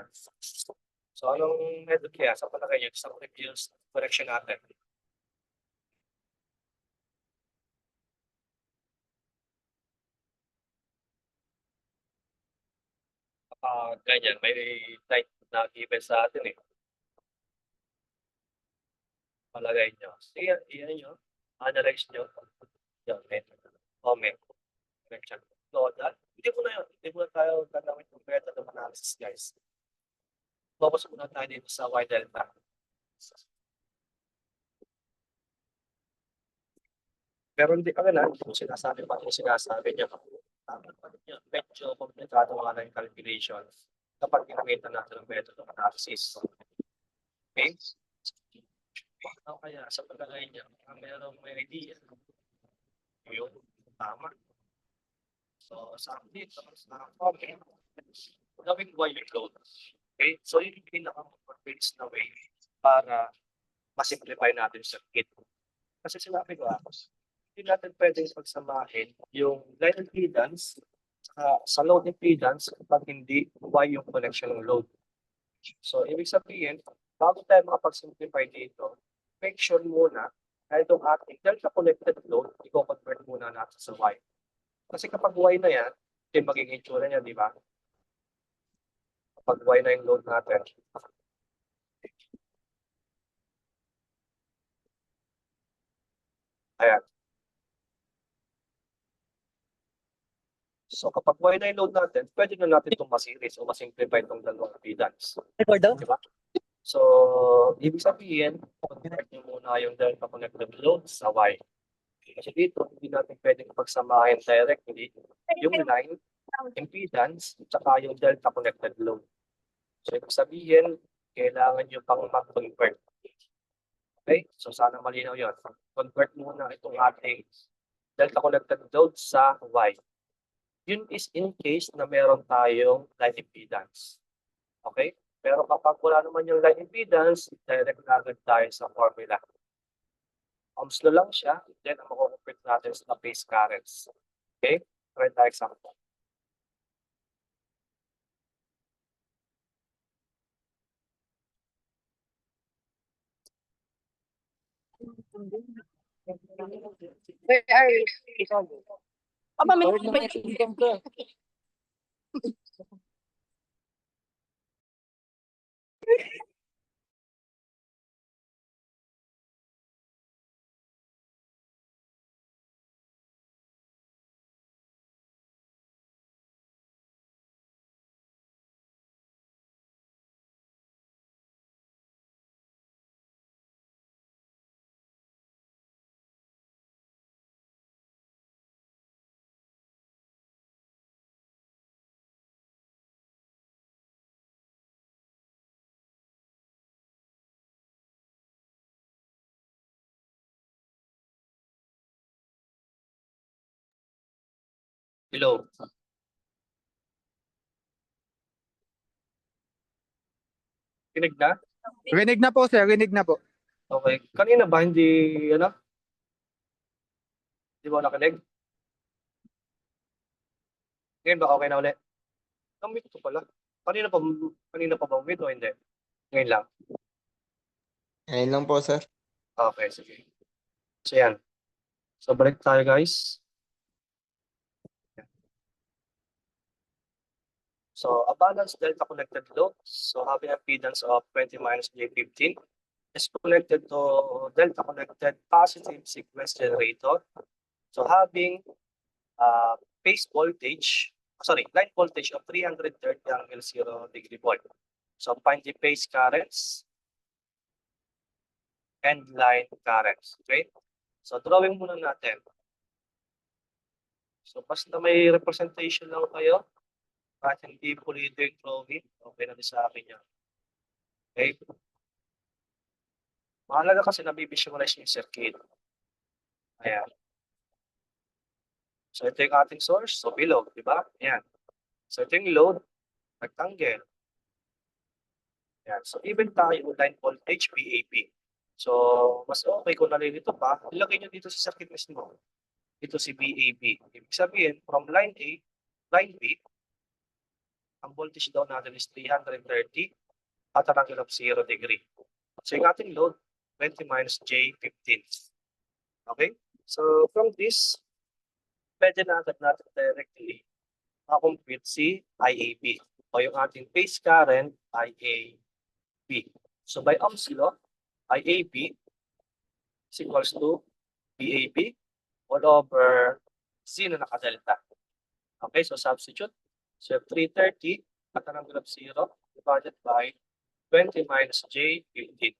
So, anong method kaya sa palagay nyo sa previous correction natin? Ganyan, may type na given sa atin Palagay nyo. Sige, iyan nyo. Analyze nyo. Yan, method. O, method. Correction. Nodal, Hindi mo na yun. Hindi mo na tayo gagawin ng method of analysis, guys. Focus muna tayo dito sa Y delta. Pero hindi ka na, hindi ko sinasabi pa yung sinasabi niya. Medyo komplikado nga na yung calculation kapag ginamit natin ang method of analysis. Okay? O kaya sa pagkakaya niya, mayroong may idea. Yun, tama. So, sa akin, sa comment, gawin Y yung load. Okay? So, yun yung pinaka-convinced na way para masimplify natin yung circuit. Kasi sinabi ko, hindi natin pwedeng pagsamahin yung line impedance sa load impedance kapag hindi Y yung connection ng load. So, ibig sabihin, bago tayo makapag-simplify dito, make sure muna na itong ating delta connected load, i-convert muna natin sa Y. Kasi kapag Y na yan, ito yung magiging itsura niya, di ba? Kapag Y na yung load natin. Ayan. So kapag Y na yung load natin, pwede na natin itong ma-series o ma-simplify itong dalawang impedance. Di ba? So, ibig sabihin, convert nyo muna yung delta connected load sa Y. Kasi dito, hindi natin pwedeng pagsamahin directly yung line, impedance, at yung delta connected load. So, ibig sabihin, kailangan nyo pang mag-convert. Okay? So, sana malinaw yun. Convert muna itong ating delta connected load sa Y. Yun is in case na meron tayong line impedance. Okay? Pero kapag wala naman yung line impedance, direct na agad tayo sa formula. Ohms law lang siya, then ang makukumpit natin sa phase currents. Okay? Try tayo example. Where are you? Papa, may Hello. Kinig na? Rinig na po, sir. Rinig na po. Okay. Kanina ba hindi, ano? Hindi ba nakinig? Ngayon ba okay na ulit? Ang mute ko pala. Kanina pa ba mute o hindi? Ngayon lang. Ayun lang po, sir. Okay, sige. So yan. So balik tayo guys. So a balanced delta connected load, so having impedance of 20 minus J15 is connected to delta connected positive sequence generator. So having phase voltage, line voltage of 330 angle 0 degree volt. So find the phase currents and line currents. Okay? So drawing muna natin. So basta may representation lang kayo, kahit hindi pulido yung drawing, okay na din sa akin yan. Okay? Mahalaga kasi nabivisualize yung circuit. Ayan. So ito yung ating source, so below, di ba? Ayan. So ito yung load, rectangle. Ayan. So even tayo line voltage, VAB. So mas okay kung nalilito pa, ilagay nyo dito sa circuit mismo. Ito si VAB. Ibig sabihin, from line A, line B, ang voltage daw natin is 330 at an angle of 0 degree. So yung ating load, 20 minus J15. Okay? So from this, pwede na agad natin directly makakompute si IAB o yung ating phase current IAB. So by Ohm's law, IAB is equals to VAB all over C na nakadelta. Okay, so substitute. So you have 330 at an angle of 0 divided by 20 minus J 15.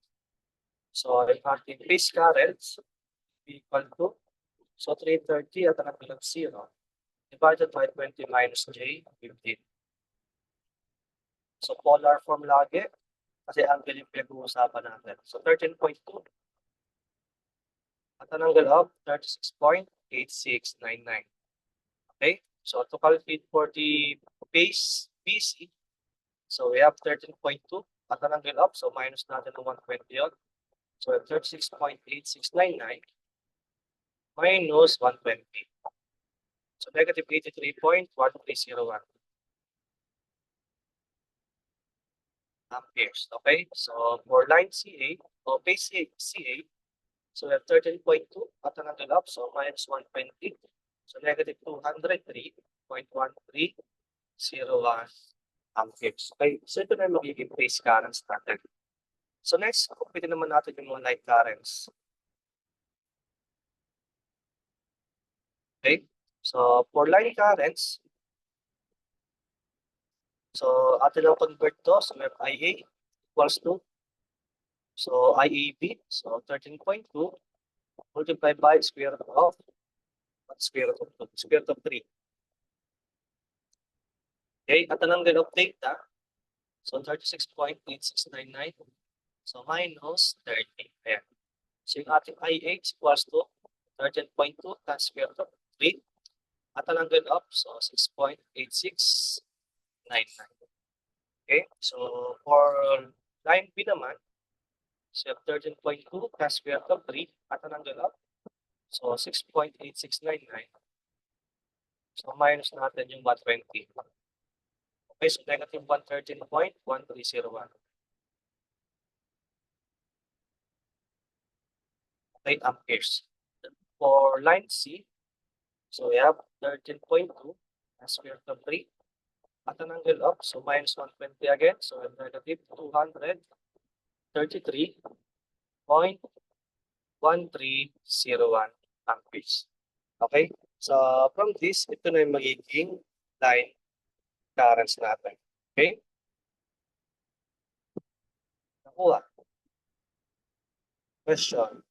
So yung ating phase currents equal to, so 330 at an angle of 0 divided by 20 minus J 15. So polar form lagi kasi angle yung pinag-uusapan natin. So 13.2 at an angle of 36.8699. Okay, so to calculate for the base BC, so we have 13.2 at an angle up, so minus natin ng 120 yun. So we have 36.8699 minus 120. So negative 83.1301 amperes. Okay, so for line CA, or base CA, so we have 13.2 at an angle up, so minus 120. So negative 203.1301 amperes. Okay, so ito na yung magiging phase currents natin. So next, kumpitin naman natin yung mga line currents. Okay, so for line currents, so atin lang convert to, so we have IA equals to, so IAB, so 13.2 multiplied by square root of, square root of 3. Okay, at an angle of theta, so 36.8699, so minus 30. Ayan. So yung ating IH equals to 13.2 times square root of 3 at an angle of, so 6.8699. Okay, so for line B naman, so you have 13.2 times square root of 3 at an angle of, so 6.8699. So minus natin yung 120. Okay, so negative 113.1301. Okay, amperes. For line C, so we have 13.2 as square root of 3 at an angle up, so minus 120 again, so we have negative 233.1301 amperes. Okay, so from this, ito na yung magiging line currents natin. Okay? Nakuha. Question.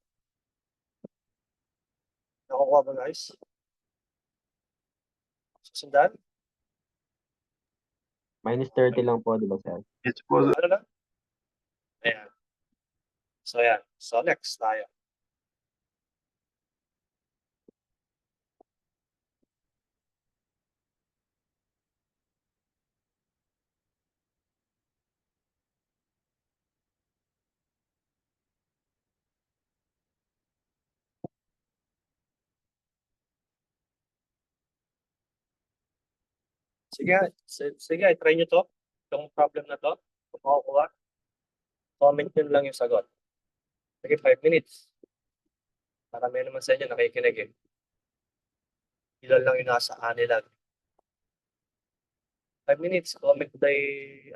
Nakuha ba guys? Susundan? Minus 30 lang po, di ba, sir? Ano na? Ayan. So, ayan. So, next tayo. Sige, sige, try nyo to. Itong problem na to. Kung makukuha, comment nyo lang yung sagot. Sige, 5 minutes. Marami naman sa inyo nakikinig eh. Ilan lang yung nasa kanila. 5 minutes, comment the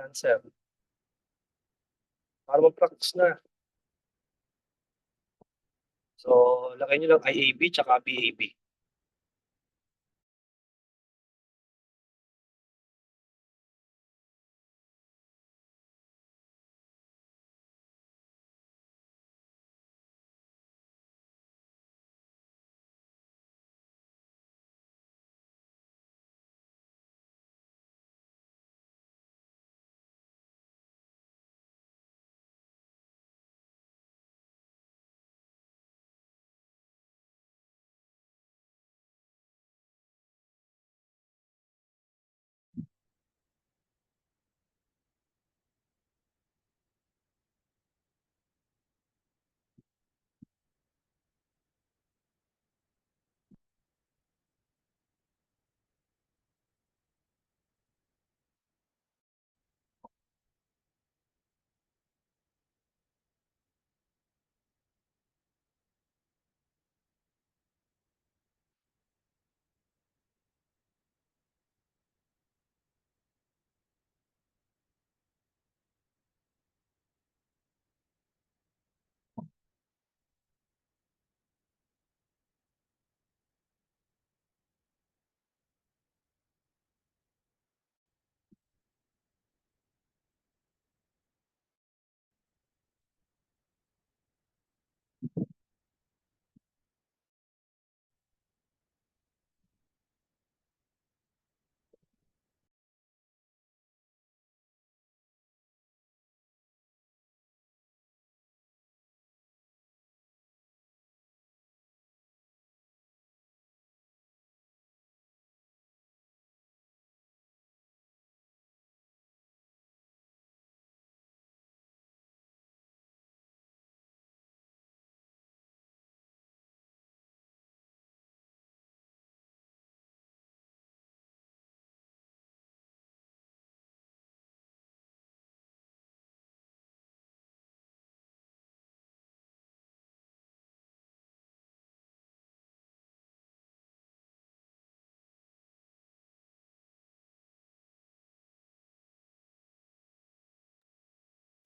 answer. Para mag-practice na. So, lagay nyo lang IAB tsaka BAB.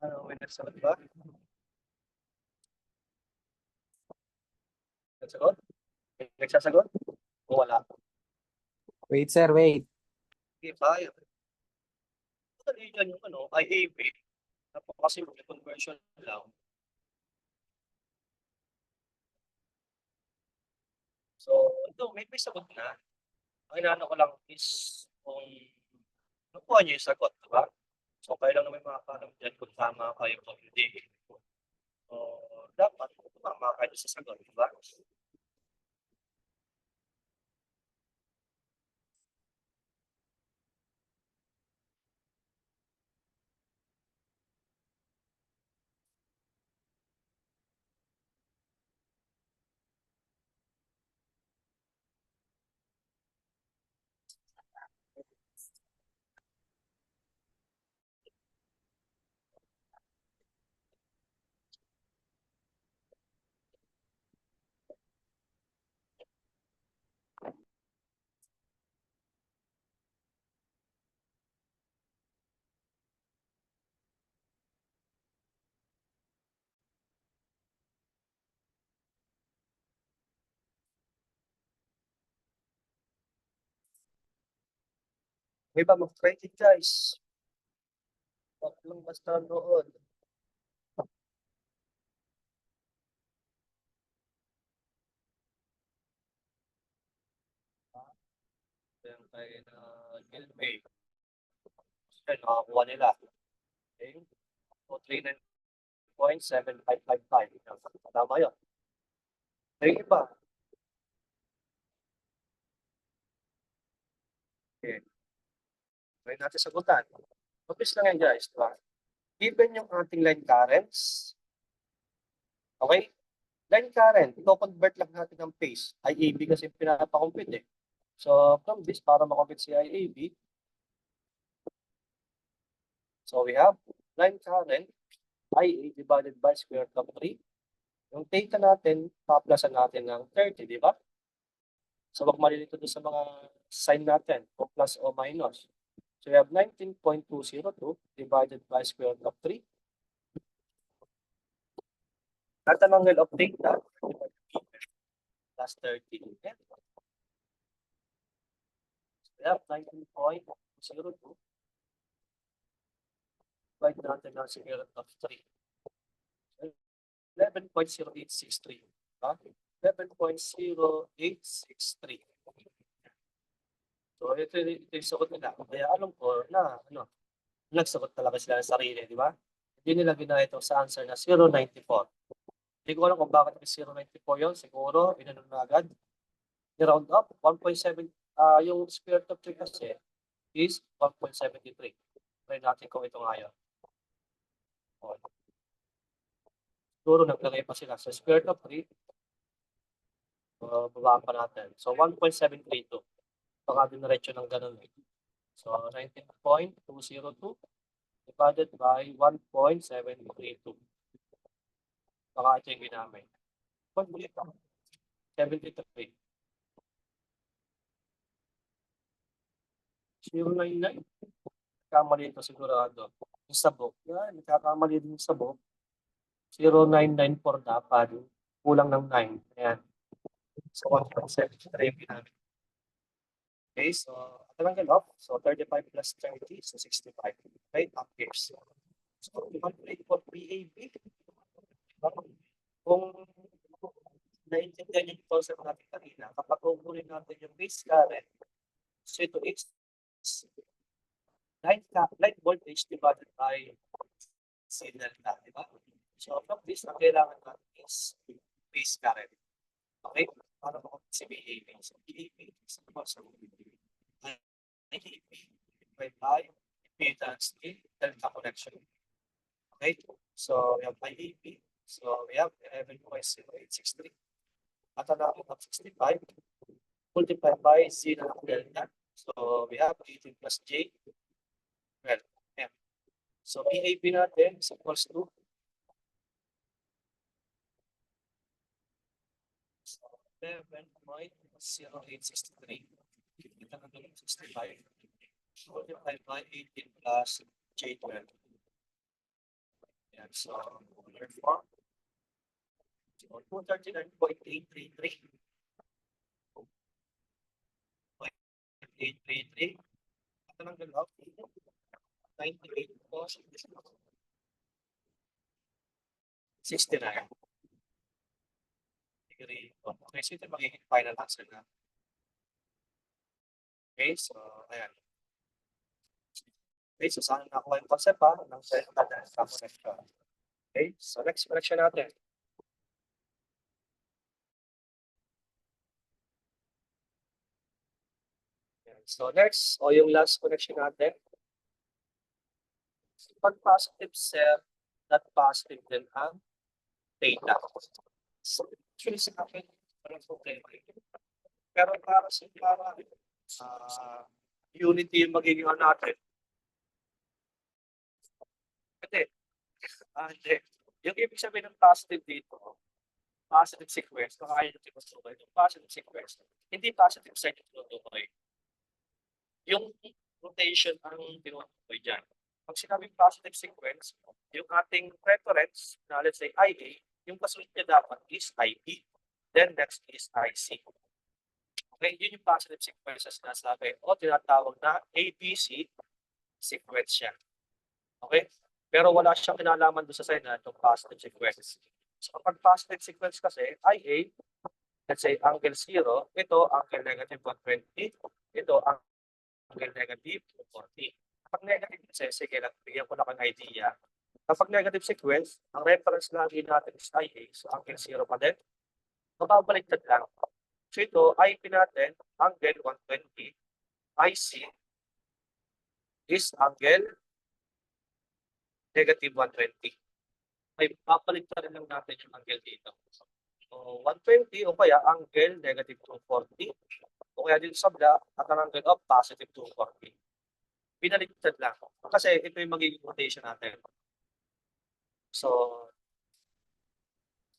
Ano, may nagsagot ba? Nagsagot? May nagsasagot? O wala? Wait, sir, wait. Hindi pa. Madali dyan yung ano, IAP. Napakasimple conversion lang. So, ito, may sagot na. Ang inaano ko lang is kung nakuha niyo yung sagot, di ba? So, kayo lang naman makakalam dyan kung tama kayo o hindi. So, dapat tumama kayo sa sagot, di ba? May ba mag-credit, guys? Huwag lang basta noon. Yan tayo na Gilpay. Yan, nakakuha nila. Okay? So, 39.7555. Tama yun. May iba. Okay. May natin sagutan. Mabilis lang yan, guys. Diba? Given yung ating line currents, okay? Line current, i-convert lang natin ng phase. IAB kasi pinapakompute eh. So, from this, para makompute si IAB, so we have line current, IA divided by square root of 3. Yung theta natin, paplasan natin ng 30, di ba? So, wag malilito doon sa mga sign natin, o plus o minus. So, we have 19.202 divided by square root of 3. At ang angle of theta, plus 30. Okay? So, we have 19.202 divide natin ng square root of 3. 11.0863. Huh? 11.0863. So, ito yung sagot nila. Kaya alam ko na, nagsagot talaga sila ng sarili, di ba? Hindi nila ginawa ito sa answer na 0.94. Hindi ko alam kung bakit may 0.94 yun. Siguro, inanong na agad. I-round up, 1.7, yung square root of 3 kasi is 1.73. Try natin kung ito nga yun. Siguro naglagay pa sila sa square root of 3. Babaan pa natin. So, 1.732. Baka diniretso ng ganun. So, 19.202 divided by 1.732. Baka ito yung ginamit. 73. 099. Kamali ito sigurado. Yung sabok. Yan, nagkakamali din yung sabok. 0994 dapat. Kulang ng 9. Ayan. So, 1.73 yung ginamit. Okay, so angle off. So 35 plus 30, so 65. Right, amperes. So calculate for PAB. Kung naiintindihan niyo yung concept natin kanina, kapag uulit natin yung base current, so ito is line voltage divided by C delta, di ba? So from this, ang kailangan natin is base current. Okay? Para makuha si PAB. So PAB is equal to IAB by impedance in delta connection. Okay? So we have IAB. So we have 11.0863. At ang natin of 65 multiplied by Z na delta. So we have 18 plus J 12 M. So PAB natin is equals to 11.0863. Kita na doon 65 multiplied by 18 plus J12. Yan. So, therefore, so 239.833. 833. Ito ng galaw. 98 po. 69 degree. Okay, so ito magiging final answer na. Okay, so, ayan. Okay, so sana nakuha yung concept ng self-delta connection. Okay, so next connection natin. Ayan. So next, o yung last connection natin. Pag positive cell, not positive din ang data. So, actually sa akin, walang problema. Pero para unity yung magiging natin. Hindi. Yung ibig sabihin ng positive dito, positive sequence, kakain ng tinutukoy, yung positive sequence, hindi positive side yung tinutukoy. Yung rotation ang tinutukoy dyan. Pag sinabing positive sequence, yung ating reference, na let's say IA, yung kasunod niya dapat is IB. Then next is IC. Okay, yun yung positive sequence na sinasabi o tinatawag na ABC sequence siya. Okay? Pero wala siyang kinalaman doon sa side na itong positive sequence. So kapag positive sequence kasi, IA, let's say angle 0, ito angle negative 120, ito angle negative 240. Kapag negative kasi, sige lang, bigyan ko na kang idea. Kapag negative sequence, ang reference lagi natin is IA, so angle 0 pa din. Mababaliktad lang. So ito, IP natin, angle 120, IC is angle negative 120. Ay, papaligtad lang natin yung angle dito. So, 120 o kaya angle negative 240. O kaya dito sa bla, at ang angle of positive 240. Pinaligtad lang. Kasi ito yung magiging rotation natin. So,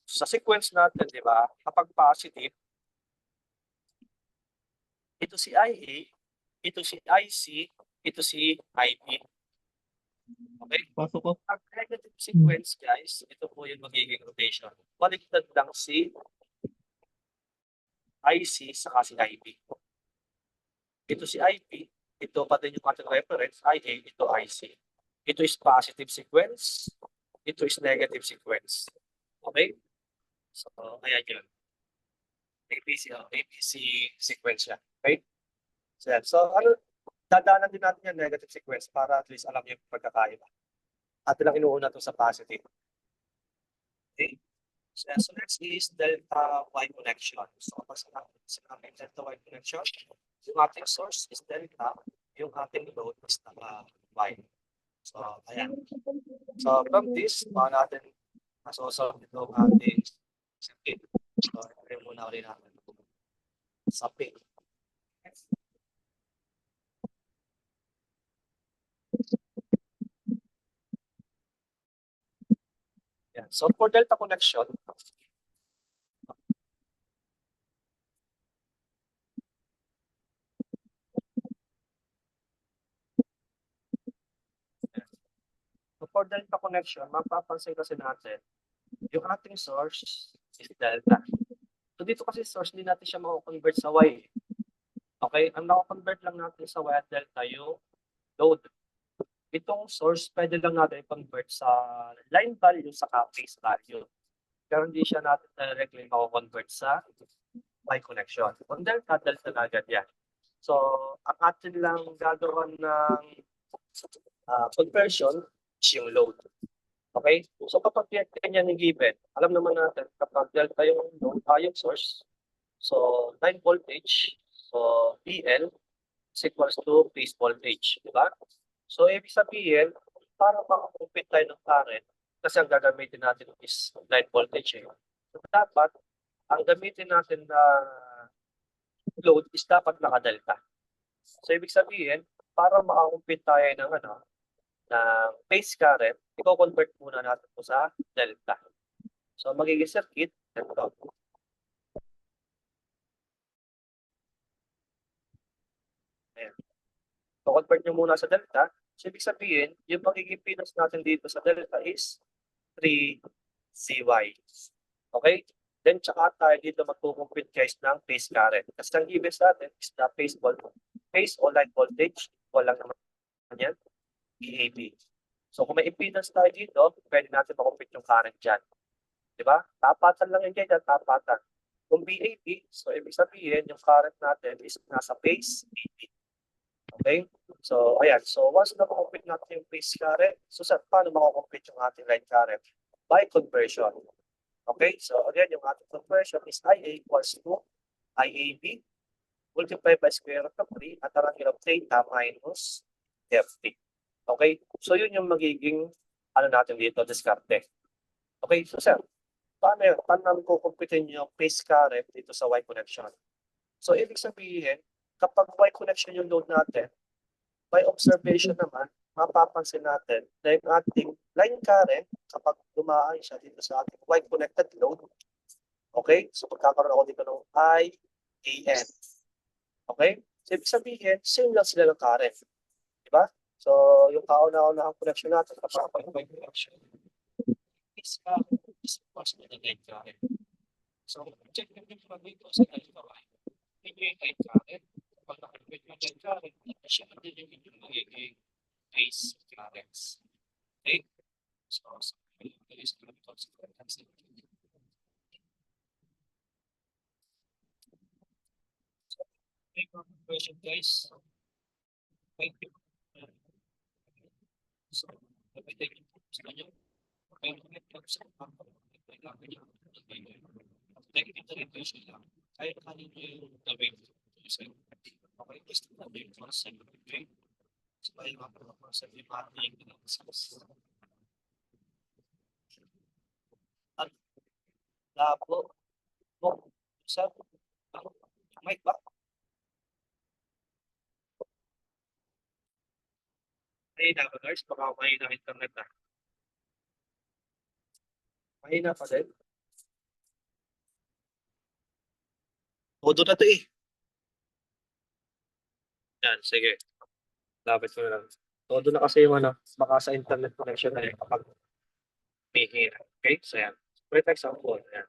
sa sequence natin, di ba, kapag positive, ito si IA, ito si IC, ito si IB. Okay? Pasok ko. Ang negative sequence, guys, ito po yung magiging rotation. Baliktad lang si IC saka si IB. Ito si IB, ito pa din yung ating reference, IA, ito IC. Ito is positive sequence, ito is negative sequence. Okay? So, ayan yun. ABC sequence siya. Okay? So, ano, dadaanan din natin yung negative sequence para at least alam niyo yung pagkakaiba. At lang inuuna to sa positive. Okay? So next is delta Y connection. So kapag sinabi delta Y connection, yung ating source is delta, yung ating load is Y. So, ayan. So from this, natin masosolve itong ating circuit. So, ito muna ulit natin sa pink. Yeah. So for delta connection, mapapansin kasi natin, yung ating source is delta. So dito kasi source, hindi natin siya mako-convert sa Y. Okay? Ang mako-convert lang natin sa Y at delta yung load. Itong source, pwede lang natin i-convert sa line value sa phase value. Pero hindi siya natin directly mako-convert sa Y connection. Kung delta na agad yan. So, ang atin lang gagawin ng conversion is yung load. Okay? So, kapag ganyan yung given, alam naman natin kapag delta yung load, yung source, so line voltage, so PL is equals to phase voltage. Diba? So, ibig sabihin, para makakumpit tayo ng current, kasi ang gagamitin natin is line voltage. So, dapat, ang gamitin natin na load is dapat naka-delta. So, ibig sabihin, para makakumpit tayo ng phase current, i-convert muna natin po sa delta. So, magiging circuit, ito. Ayan. So, convert nyo muna sa delta. So, ibig sabihin, yung magiging impedance natin dito sa delta is 3 CY. Okay? Then, tsaka tayo dito magkukumpute guys ng phase current. Kasi ang given sa atin is the phase o line voltage. Walang naman yan. EAB. So, kung may impedance tayo dito, pwede natin makumpute yung current dyan. Diba? Tapatan lang yung ganyan, tapatan. Kung BAB, so ibig sabihin, yung current natin is nasa phase AB. Okay? So, ayan. So, once na makumpute natin yung phase current, so sir, paano makukumpute yung ating line current? By conversion. Okay? So, again, yung ating conversion is IA equals to IAB multiplied by square root of 3 at ang hirap theta minus FT. Okay? So, yun yung magiging ano natin dito, diskarte. Okay? So, sir, paano namin kukumpitin yung phase current dito sa Y connection? So, ibig sabihin, kapag Y connection yung load natin, by observation naman, mapapansin natin na yung ating line current, kapag dumaan siya dito sa ating Y connected load, okay? So, pagkakaroon ako dito ng IAN. Okay? So, ibig sabihin, same lang sila ng current. Diba? So, yung kauna-unahang connection natin, kapag Y connection, is equals to the line current. So, check natin yung dito sa line current. Ito yung line current. Pag nakalipit yung line current, siya din yung magiging phase currents. Okay? So, is make a question, guys. Thank you. So, let me take it. Ay, kanin yung gawin. Okay, gusto na din para sa gawin. So, ay mapapapar sa ibating at labo mo sa mic ba? Ay, dapat guys, baka may na internet na. Mahina pa din. Todo na to eh. Yan, sige. Lapit ko na lang. Todo na kasi yung ano, baka sa internet connection na yun kapag may hina. Okay, so yan. For example, yan.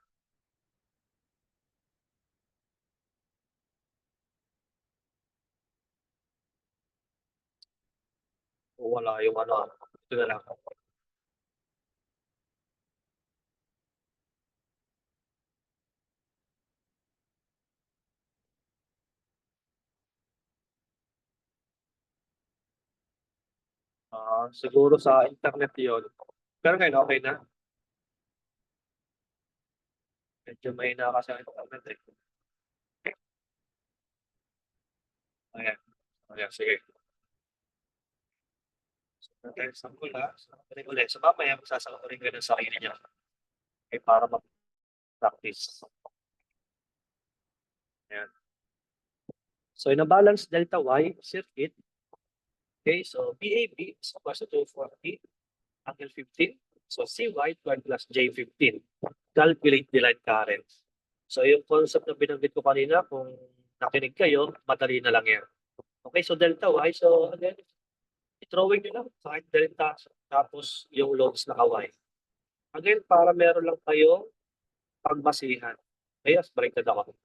Wala yung ano, ito na lang. Siguro sa internet yun. Pero ngayon, okay na. Medyo may na kasi ang internet eh. Ayan. Ayan, sige. So, example ha. Ulit. So, mamaya magsasakarin ka ng sarili niya. Okay, para mag-practice. Ayan. So, in a balanced delta Y circuit, okay, so BAB is equal to 240 until 15. So, CY 12 plus J15. Calculate the line current. So, yung concept na binanggit ko kanina, kung nakinig kayo, madali na lang yan. Okay, so delta Y. So, again, i-drawing nyo lang kahit delta, tapos yung loads na Y. Again, para meron lang kayo pagbasihan. Okay, as baliktad ako.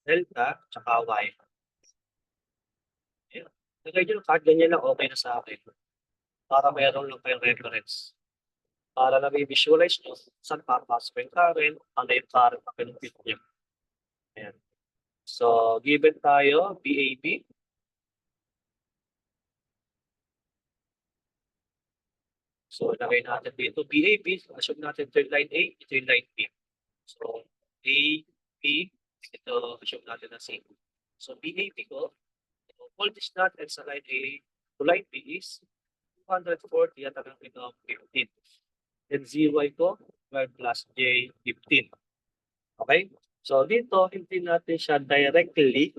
Delta, tsaka Y. Ayan. Lagay nyo kahit ganyan lang, okay na sa akin. Para meron lang kayong reference. Para na-visualize nyo, saan papasok yung current, ano yung current na pinupit nyo. Ayan. So, given tayo, BAB. So, lagay natin dito, BAB, assume natin ito yung line A, ito yung line B. So, A, B, ito, assume natin na C. So, BAB ko, voltage natin sa line A to line B is 240 at hanggang ito 15. Then ZY ko, 12 plus J 15. Okay? So dito, hindi natin siya directly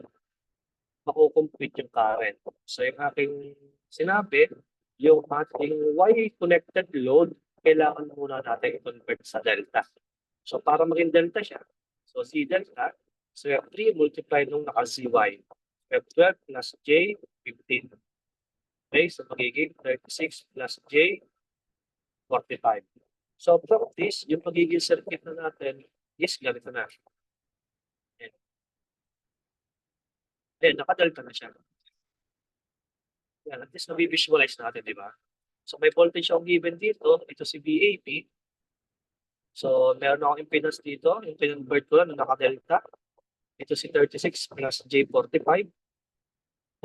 makukompute yung current. So yung aking sinabi, yung ating Y connected load, kailangan muna natin i-convert sa delta. So para maging delta siya, so Z delta, so you have 3 multiplied nung naka-ZY. We have 12 plus J, 15. Okay, so magiging 36 plus J, 45. So from this, yung magiging circuit na natin is ganito na. Then, nakadelta na siya. Yan, at least nabivisualize natin, di ba? So may voltage akong given dito, ito si VAB. So meron akong impedance dito, yung pinonvert ko lang na nakadelta. Ito si 36 plus J45.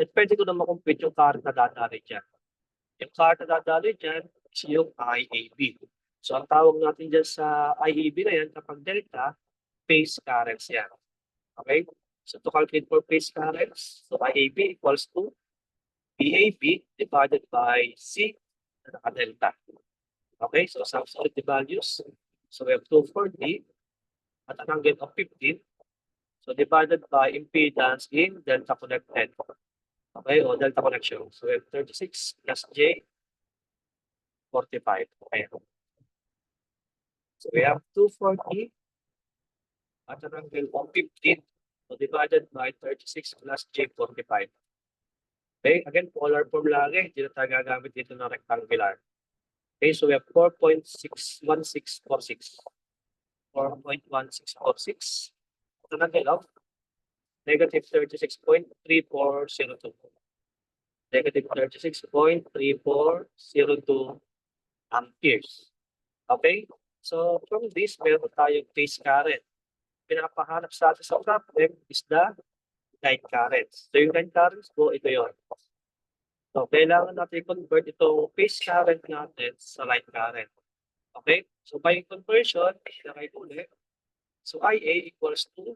At pwede ko na makompute yung current na dadali dyan. Yung current na dadali dyan is yung IAB. So ang tawag natin dyan sa IAB na yan, kapag delta, phase currents yan. Okay? So to calculate for phase currents, so IAB equals to VAB divided by C na naka-delta. Okay, so substitute the values. So we have 240 at an angle of 15. So divided by impedance in delta connected. Okay, o delta connection. So we have 36 plus J 45. Okay. So we have 240 at an angle of 15. So divided by 36 plus J 45. Okay, again, polar form lagi. Hindi na tayo gagamit dito ng rectangular. Okay, so we have 4.1646. 4.1646. Ito na galaw. Negative 36.3402. Negative 36.3402 amperes. Okay, so from this, meron tayong phase current. Pinapahanap sa atin sa problem is the line currents. So yung line currents po, ito yun. So kailangan natin i-convert itong phase current natin sa line current. Okay? So by conversion, ilagay ulit. So IA equals to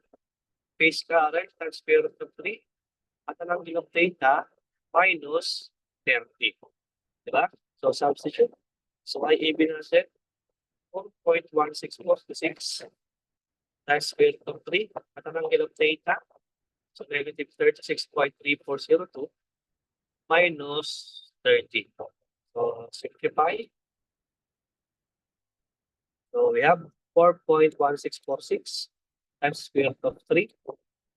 phase current times square root of 3 at ang angle of theta minus 30. Diba? So substitute. So IAB natin 4.1646 times square root of 3 at ang angle of theta. So negative 36.3402 minus 30. So simplify. So we have 4.1646 times square root of 3.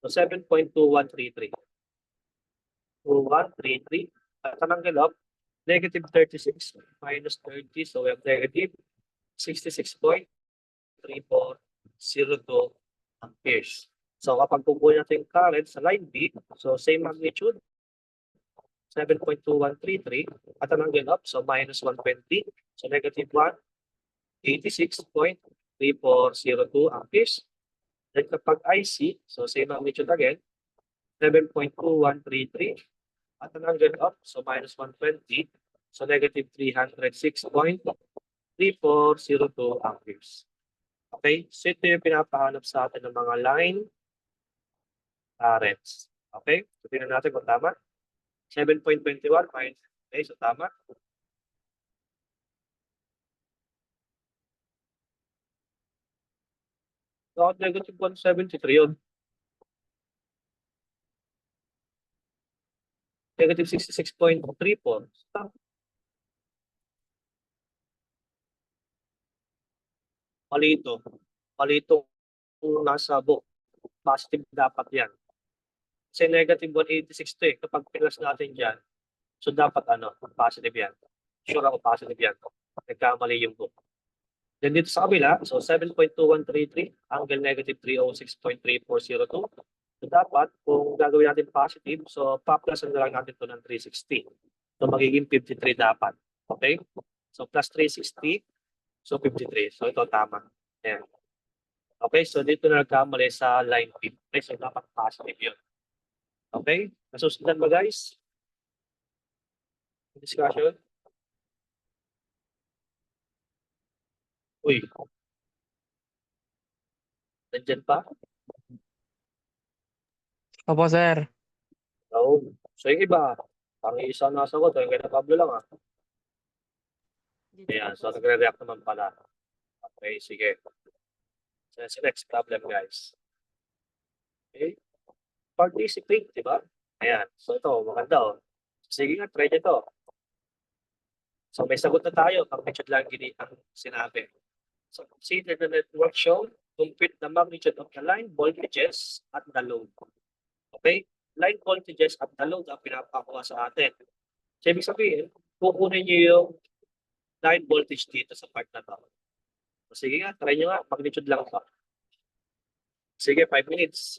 So 7.2133. 2133. At ang angle of negative 36 minus 30. So we have negative 66.3402 amperes. So kapag kukuha natin yung current sa line B, so same magnitude, 7.2133 at ang angle up, so minus 120, so negative 186.3402 amperes. Then kapag IC, so same magnitude again, 7.2133 at ang angle up, so minus 120, so negative 306.3402 amperes. Okay, so ito yung pinapahanap sa atin ng mga line currents. Okay, so tingnan natin kung tama. 7.21 minus, okay, so tama. So, negative 173 yun. Negative 66.34. Tama. Mali ito. Mali ito kung nasa book. Positive dapat yan. Kasi negative 186 to eh. Kapag pilas natin dyan, so dapat ano, positive yan. Sure ako positive yan. Nagkamali yung book. Then dito sa kabila, so 7.2133, angle negative 306.3402. So dapat, kung gagawin natin positive, so pa-plus na lang natin ito ng 360. So magiging 53 dapat. Okay? So plus 360, so 53. So ito tama. Ayan. Okay, so dito na nagkamali sa line 5. Okay, so dapat positive yun. Okay? Nasusundan ba guys? Discussion? Uy. Nandyan pa? Opo, sir. No. So yung iba, parang isa nasa ko, yung kaya Pablo lang ah. Ayan, so nagre-react naman pala. Okay, sige. So that's the next problem guys. Okay. Participate, di ba? Ayan, so ito, maganda oh. Sige nga, try nyo to. So may sagot na tayo, magnitude lang ang sinabi. So consider the network shown, compute the magnitude of the line voltages at the load. Okay? line voltages at the load ang pinapakuha sa atin. So, ibig sabihin, kukunin niyo yung line voltage dito sa part na to. So, sige nga, try nyo nga. Magnitude lang pa. Sige, 5 minutes.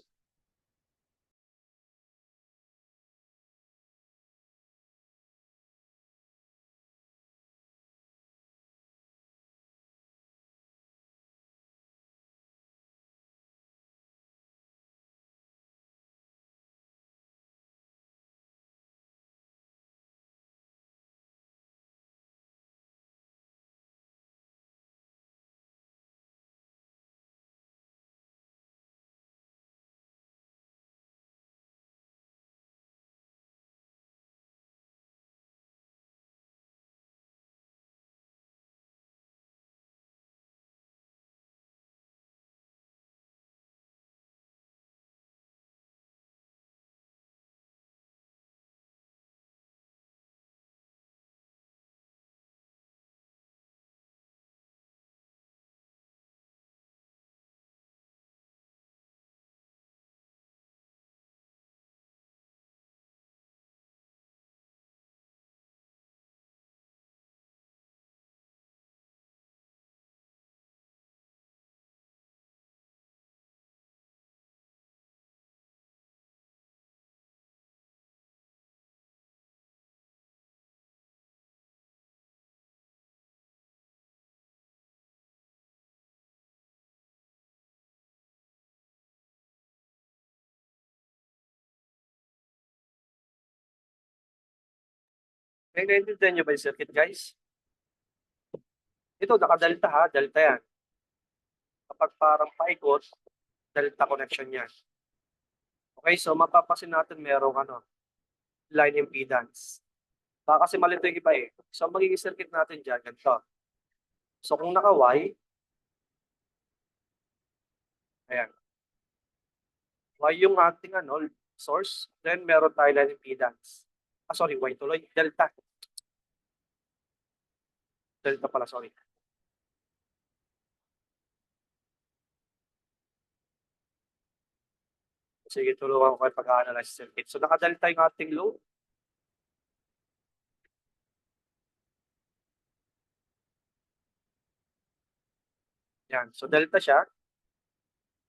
May naiintindihan nyo ba yung circuit, guys? Ito, naka-delta ha. Delta yan. Kapag parang paikot, delta connection yan. Okay, so mapapasin natin merong line impedance. Baka kasi malito yung iba eh. So, ang magiging circuit natin dyan, ganito. So, kung naka-Y, ayan. Y yung ating source, then meron tayo line impedance. Sorry, Y tuloy. Delta. Delta pala, sorry. Sige, tulungan ko kayo pag-analyze circuit. So, naka-delta yung ating load. Yan. So, delta siya.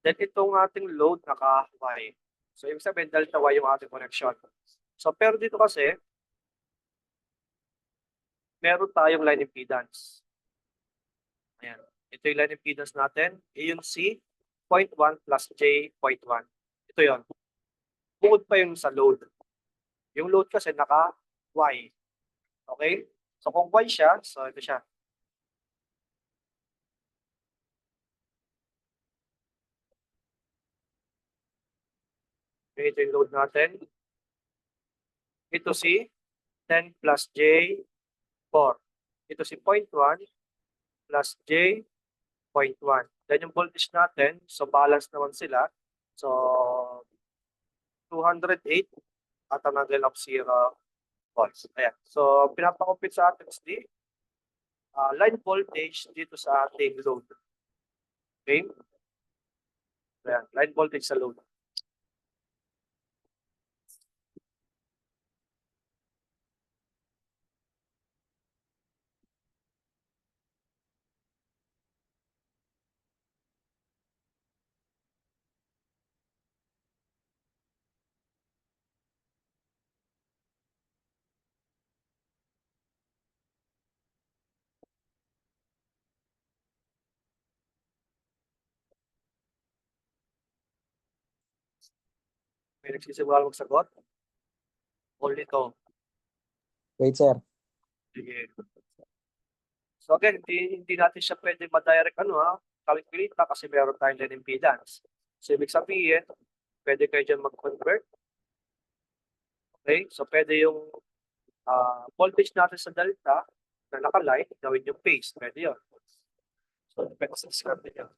Then, itong ating load naka-Y. So, ibig sabihin, delta Y yung ating connection. So, pero dito kasi, meron tayong line impedance. Ayan. Ito yung line impedance natin. Yung C, 0.1 plus J, 0.1. Ito yon. Bukod pa yung sa load. Yung load kasi naka-Y. Okay? So, kung Y siya, so ito siya. Okay, ito yung load natin. Ito si 10 plus J, 4. Ito si 0.1 plus J, 0.1. Then yung voltage natin, so balance naman sila. So, 208 at an angle of 0 volts. Ayan. So, pinapakompute sa atin is the line voltage dito sa ating load. Okay? Ayan. Line voltage sa load. May nagsisimula magsagot? Only to. Wait, sir. Sige. So again, hindi natin siya pwede ma-direct calculate kasi meron tayong line impedance. So ibig sabihin, pwede kayo dyan mag-convert. Okay? So pwede yung voltage natin sa delta na naka-line, gawin yung phase. Pwede yun. So depende sa discard niya.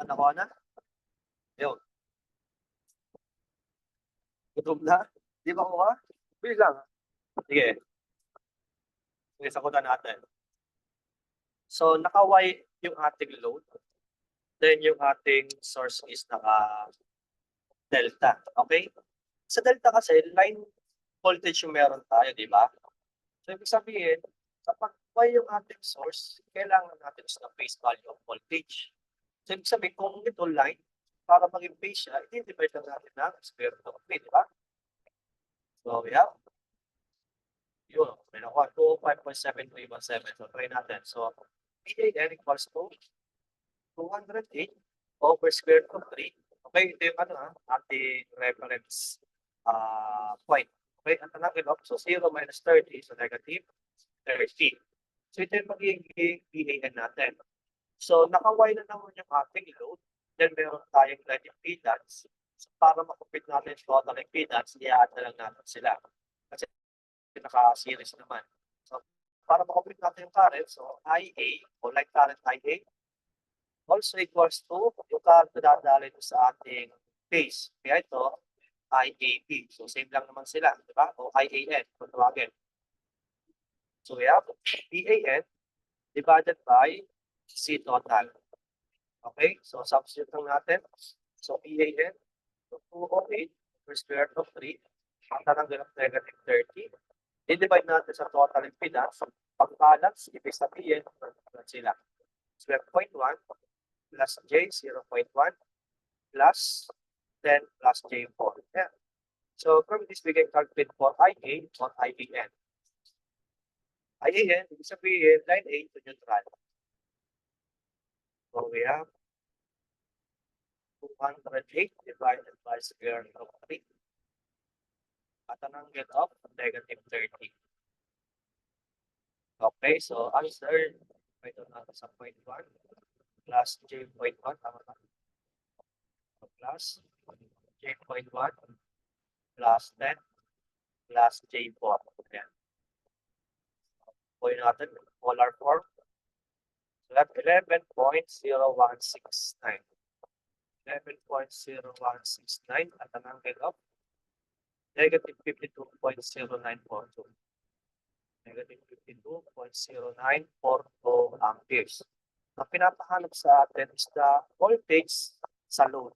nakuha na? Yun. Gutom na? Di ba kuha? Bilis lang. Sige. Sige, sagutan natin. So, naka-Y yung ating load. Then, yung ating source is naka-delta. Okay? Sa delta kasi, line voltage yung meron tayo, di ba? So, ibig sabihin, kapag Y yung ating source, kailangan natin is ng phase value of voltage. So, ibig sabihin, kung ito line, para maging phase siya, i-divide lang natin ng square root of 3, di ba? So, we have yun, may nakuha 205.7317. So, try natin. So, PAN equals to 208 over square root of 3. Okay, ito yung ating reference point. Okay, ang tanagin of, so 0 minus 30, so negative 30. So, ito yung magiging PAN natin. So, naka-Y na naman yung ating load. Then, meron tayong line impedance. So, para makupit natin yung total impedance, i-add na lang natin sila. Kasi, naka-series naman. So, para makupit natin yung current, so IA, o line current IA, also equals to yung current na dadalhin sa ating phase. Kaya ito, IAP. So, same lang naman sila, di ba? O IAN, kung tawagin. So, we have PAN divided by C total. Okay? So, substitute lang natin. So, PAN, so 208 per square root of 3, matatanggal ng negative 30. I-divide natin sa total impedance. Pag balance, ibig sabihin, sila. 12.1 plus J 0.1 plus 10 plus J4. Yeah. So, from this, we can calculate for IA or IAN. IAN, ibig sabihin, line A to neutral. So, we have 208 divided by square root of 3 at an angle of negative 30. Okay, so answer, ito natin sa point 1 plus J.1, tama ba? Plus J.1 plus 10 plus J4. Ayan. Point natin, polar form. So that's 11.0169. 11.0169 at an angle of negative 52.0942. Negative 52.0942 amperes. Ang pinapahanap sa atin is the voltage sa load.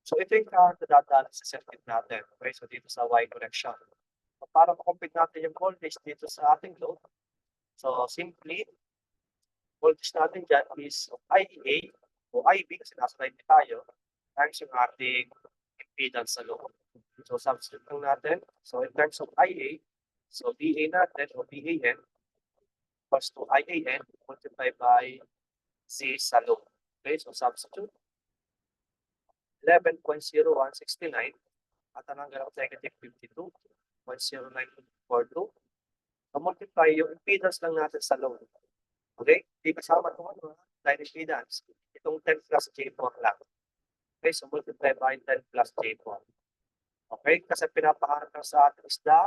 So ito yung current na dadaan sa circuit natin. Okay, so dito sa Y connection. So, para makompute natin yung voltage dito sa ating load, so simply, voltage natin dyan is IA o IB kasi nasa line tayo times yung ating impedance sa load. So substitute lang natin. So in terms of IA, so BA natin o BAN equals to IAN multiplied by Z sa load. Okay, so substitute 11.0169 at ang hanggang negative 52.0942. So multiply yung impedance lang natin sa load. Okay, di kasama itong line impedance. Itong 10 plus J4 lang. Okay, so multiply by 10 plus J4. Okay, kasi pinapaharap lang sa atin is the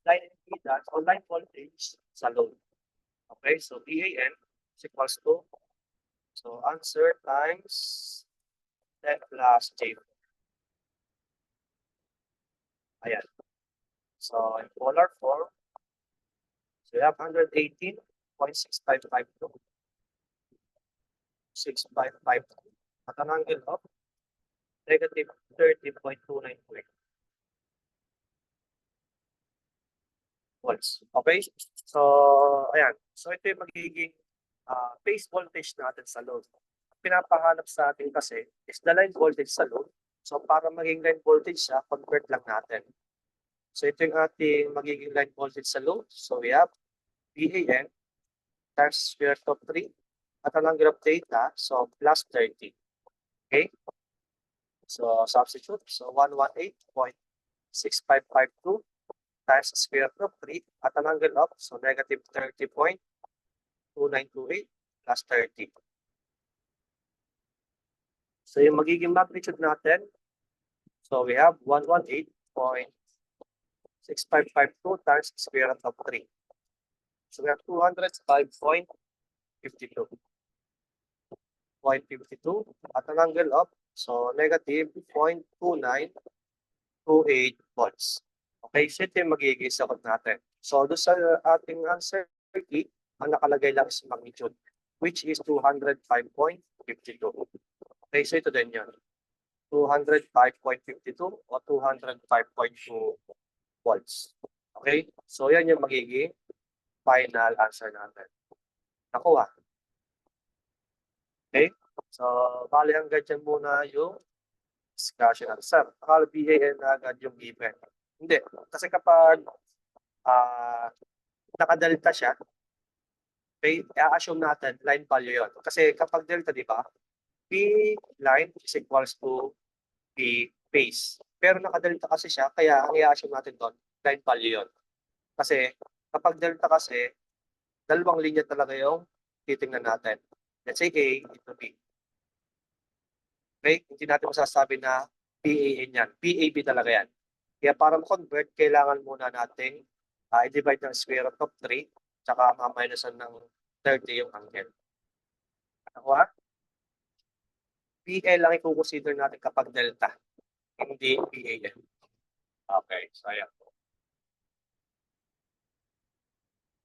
line impedance or line voltage sa load. Okay, so BAN is equals to, so answer times 10 plus J4. Ayan. So in polar form, so we have 118.6552. 6552 at an angle of negative 30.298 volts. Okay? So, ayan. So, ito yung magiging phase voltage natin sa load. Pinapahanap sa atin kasi is the line voltage sa load. So, para maging line voltage siya, convert lang natin. So, ito yung ating magiging line voltage sa load. So, we have BAN times square root of 3 at ang angle of theta, so plus 30. Okay? So, substitute. So, 118.6552 times square root of 3 at an angle of, so negative 30.2928 plus 30. So, yung magiging magnitude natin, so we have 118.6552 times square root of 3. So, we have 205.52. 0.52 at an angle of negative 0.2928 volts. Okay, so ito yung magiging sagot natin. So doon sa ating answer key, ang nakalagay lang is magnitude, which is 205.52. Okay, so ito din yun. 205.52 o 205.2 volts. Okay, so yan yung magiging final answer natin. Nakuha. Okay, so bali hanggang dyan muna yung discussion natin. Sir, akala BAN na agad yung given. Hindi, kasi kapag nakadelta siya, okay, i-assume natin line value yun. Kasi kapag delta, di ba, P line is equals to P phase. Pero nakadelta kasi siya, kaya ang i-assume natin doon, line value yun. Kasi kapag delta kasi, dalawang linya talaga yung titingnan natin. Let's say A into B. Okay, hindi natin masasabi na PAN yan. PAB talaga yan. Kaya para ma-convert, kailangan muna nating i-divide ng square root of 3 tsaka ma-minusan ng 30 yung angle. Nakuha? PL lang i-consider natin kapag delta, hindi PAN. Okay, so ayan.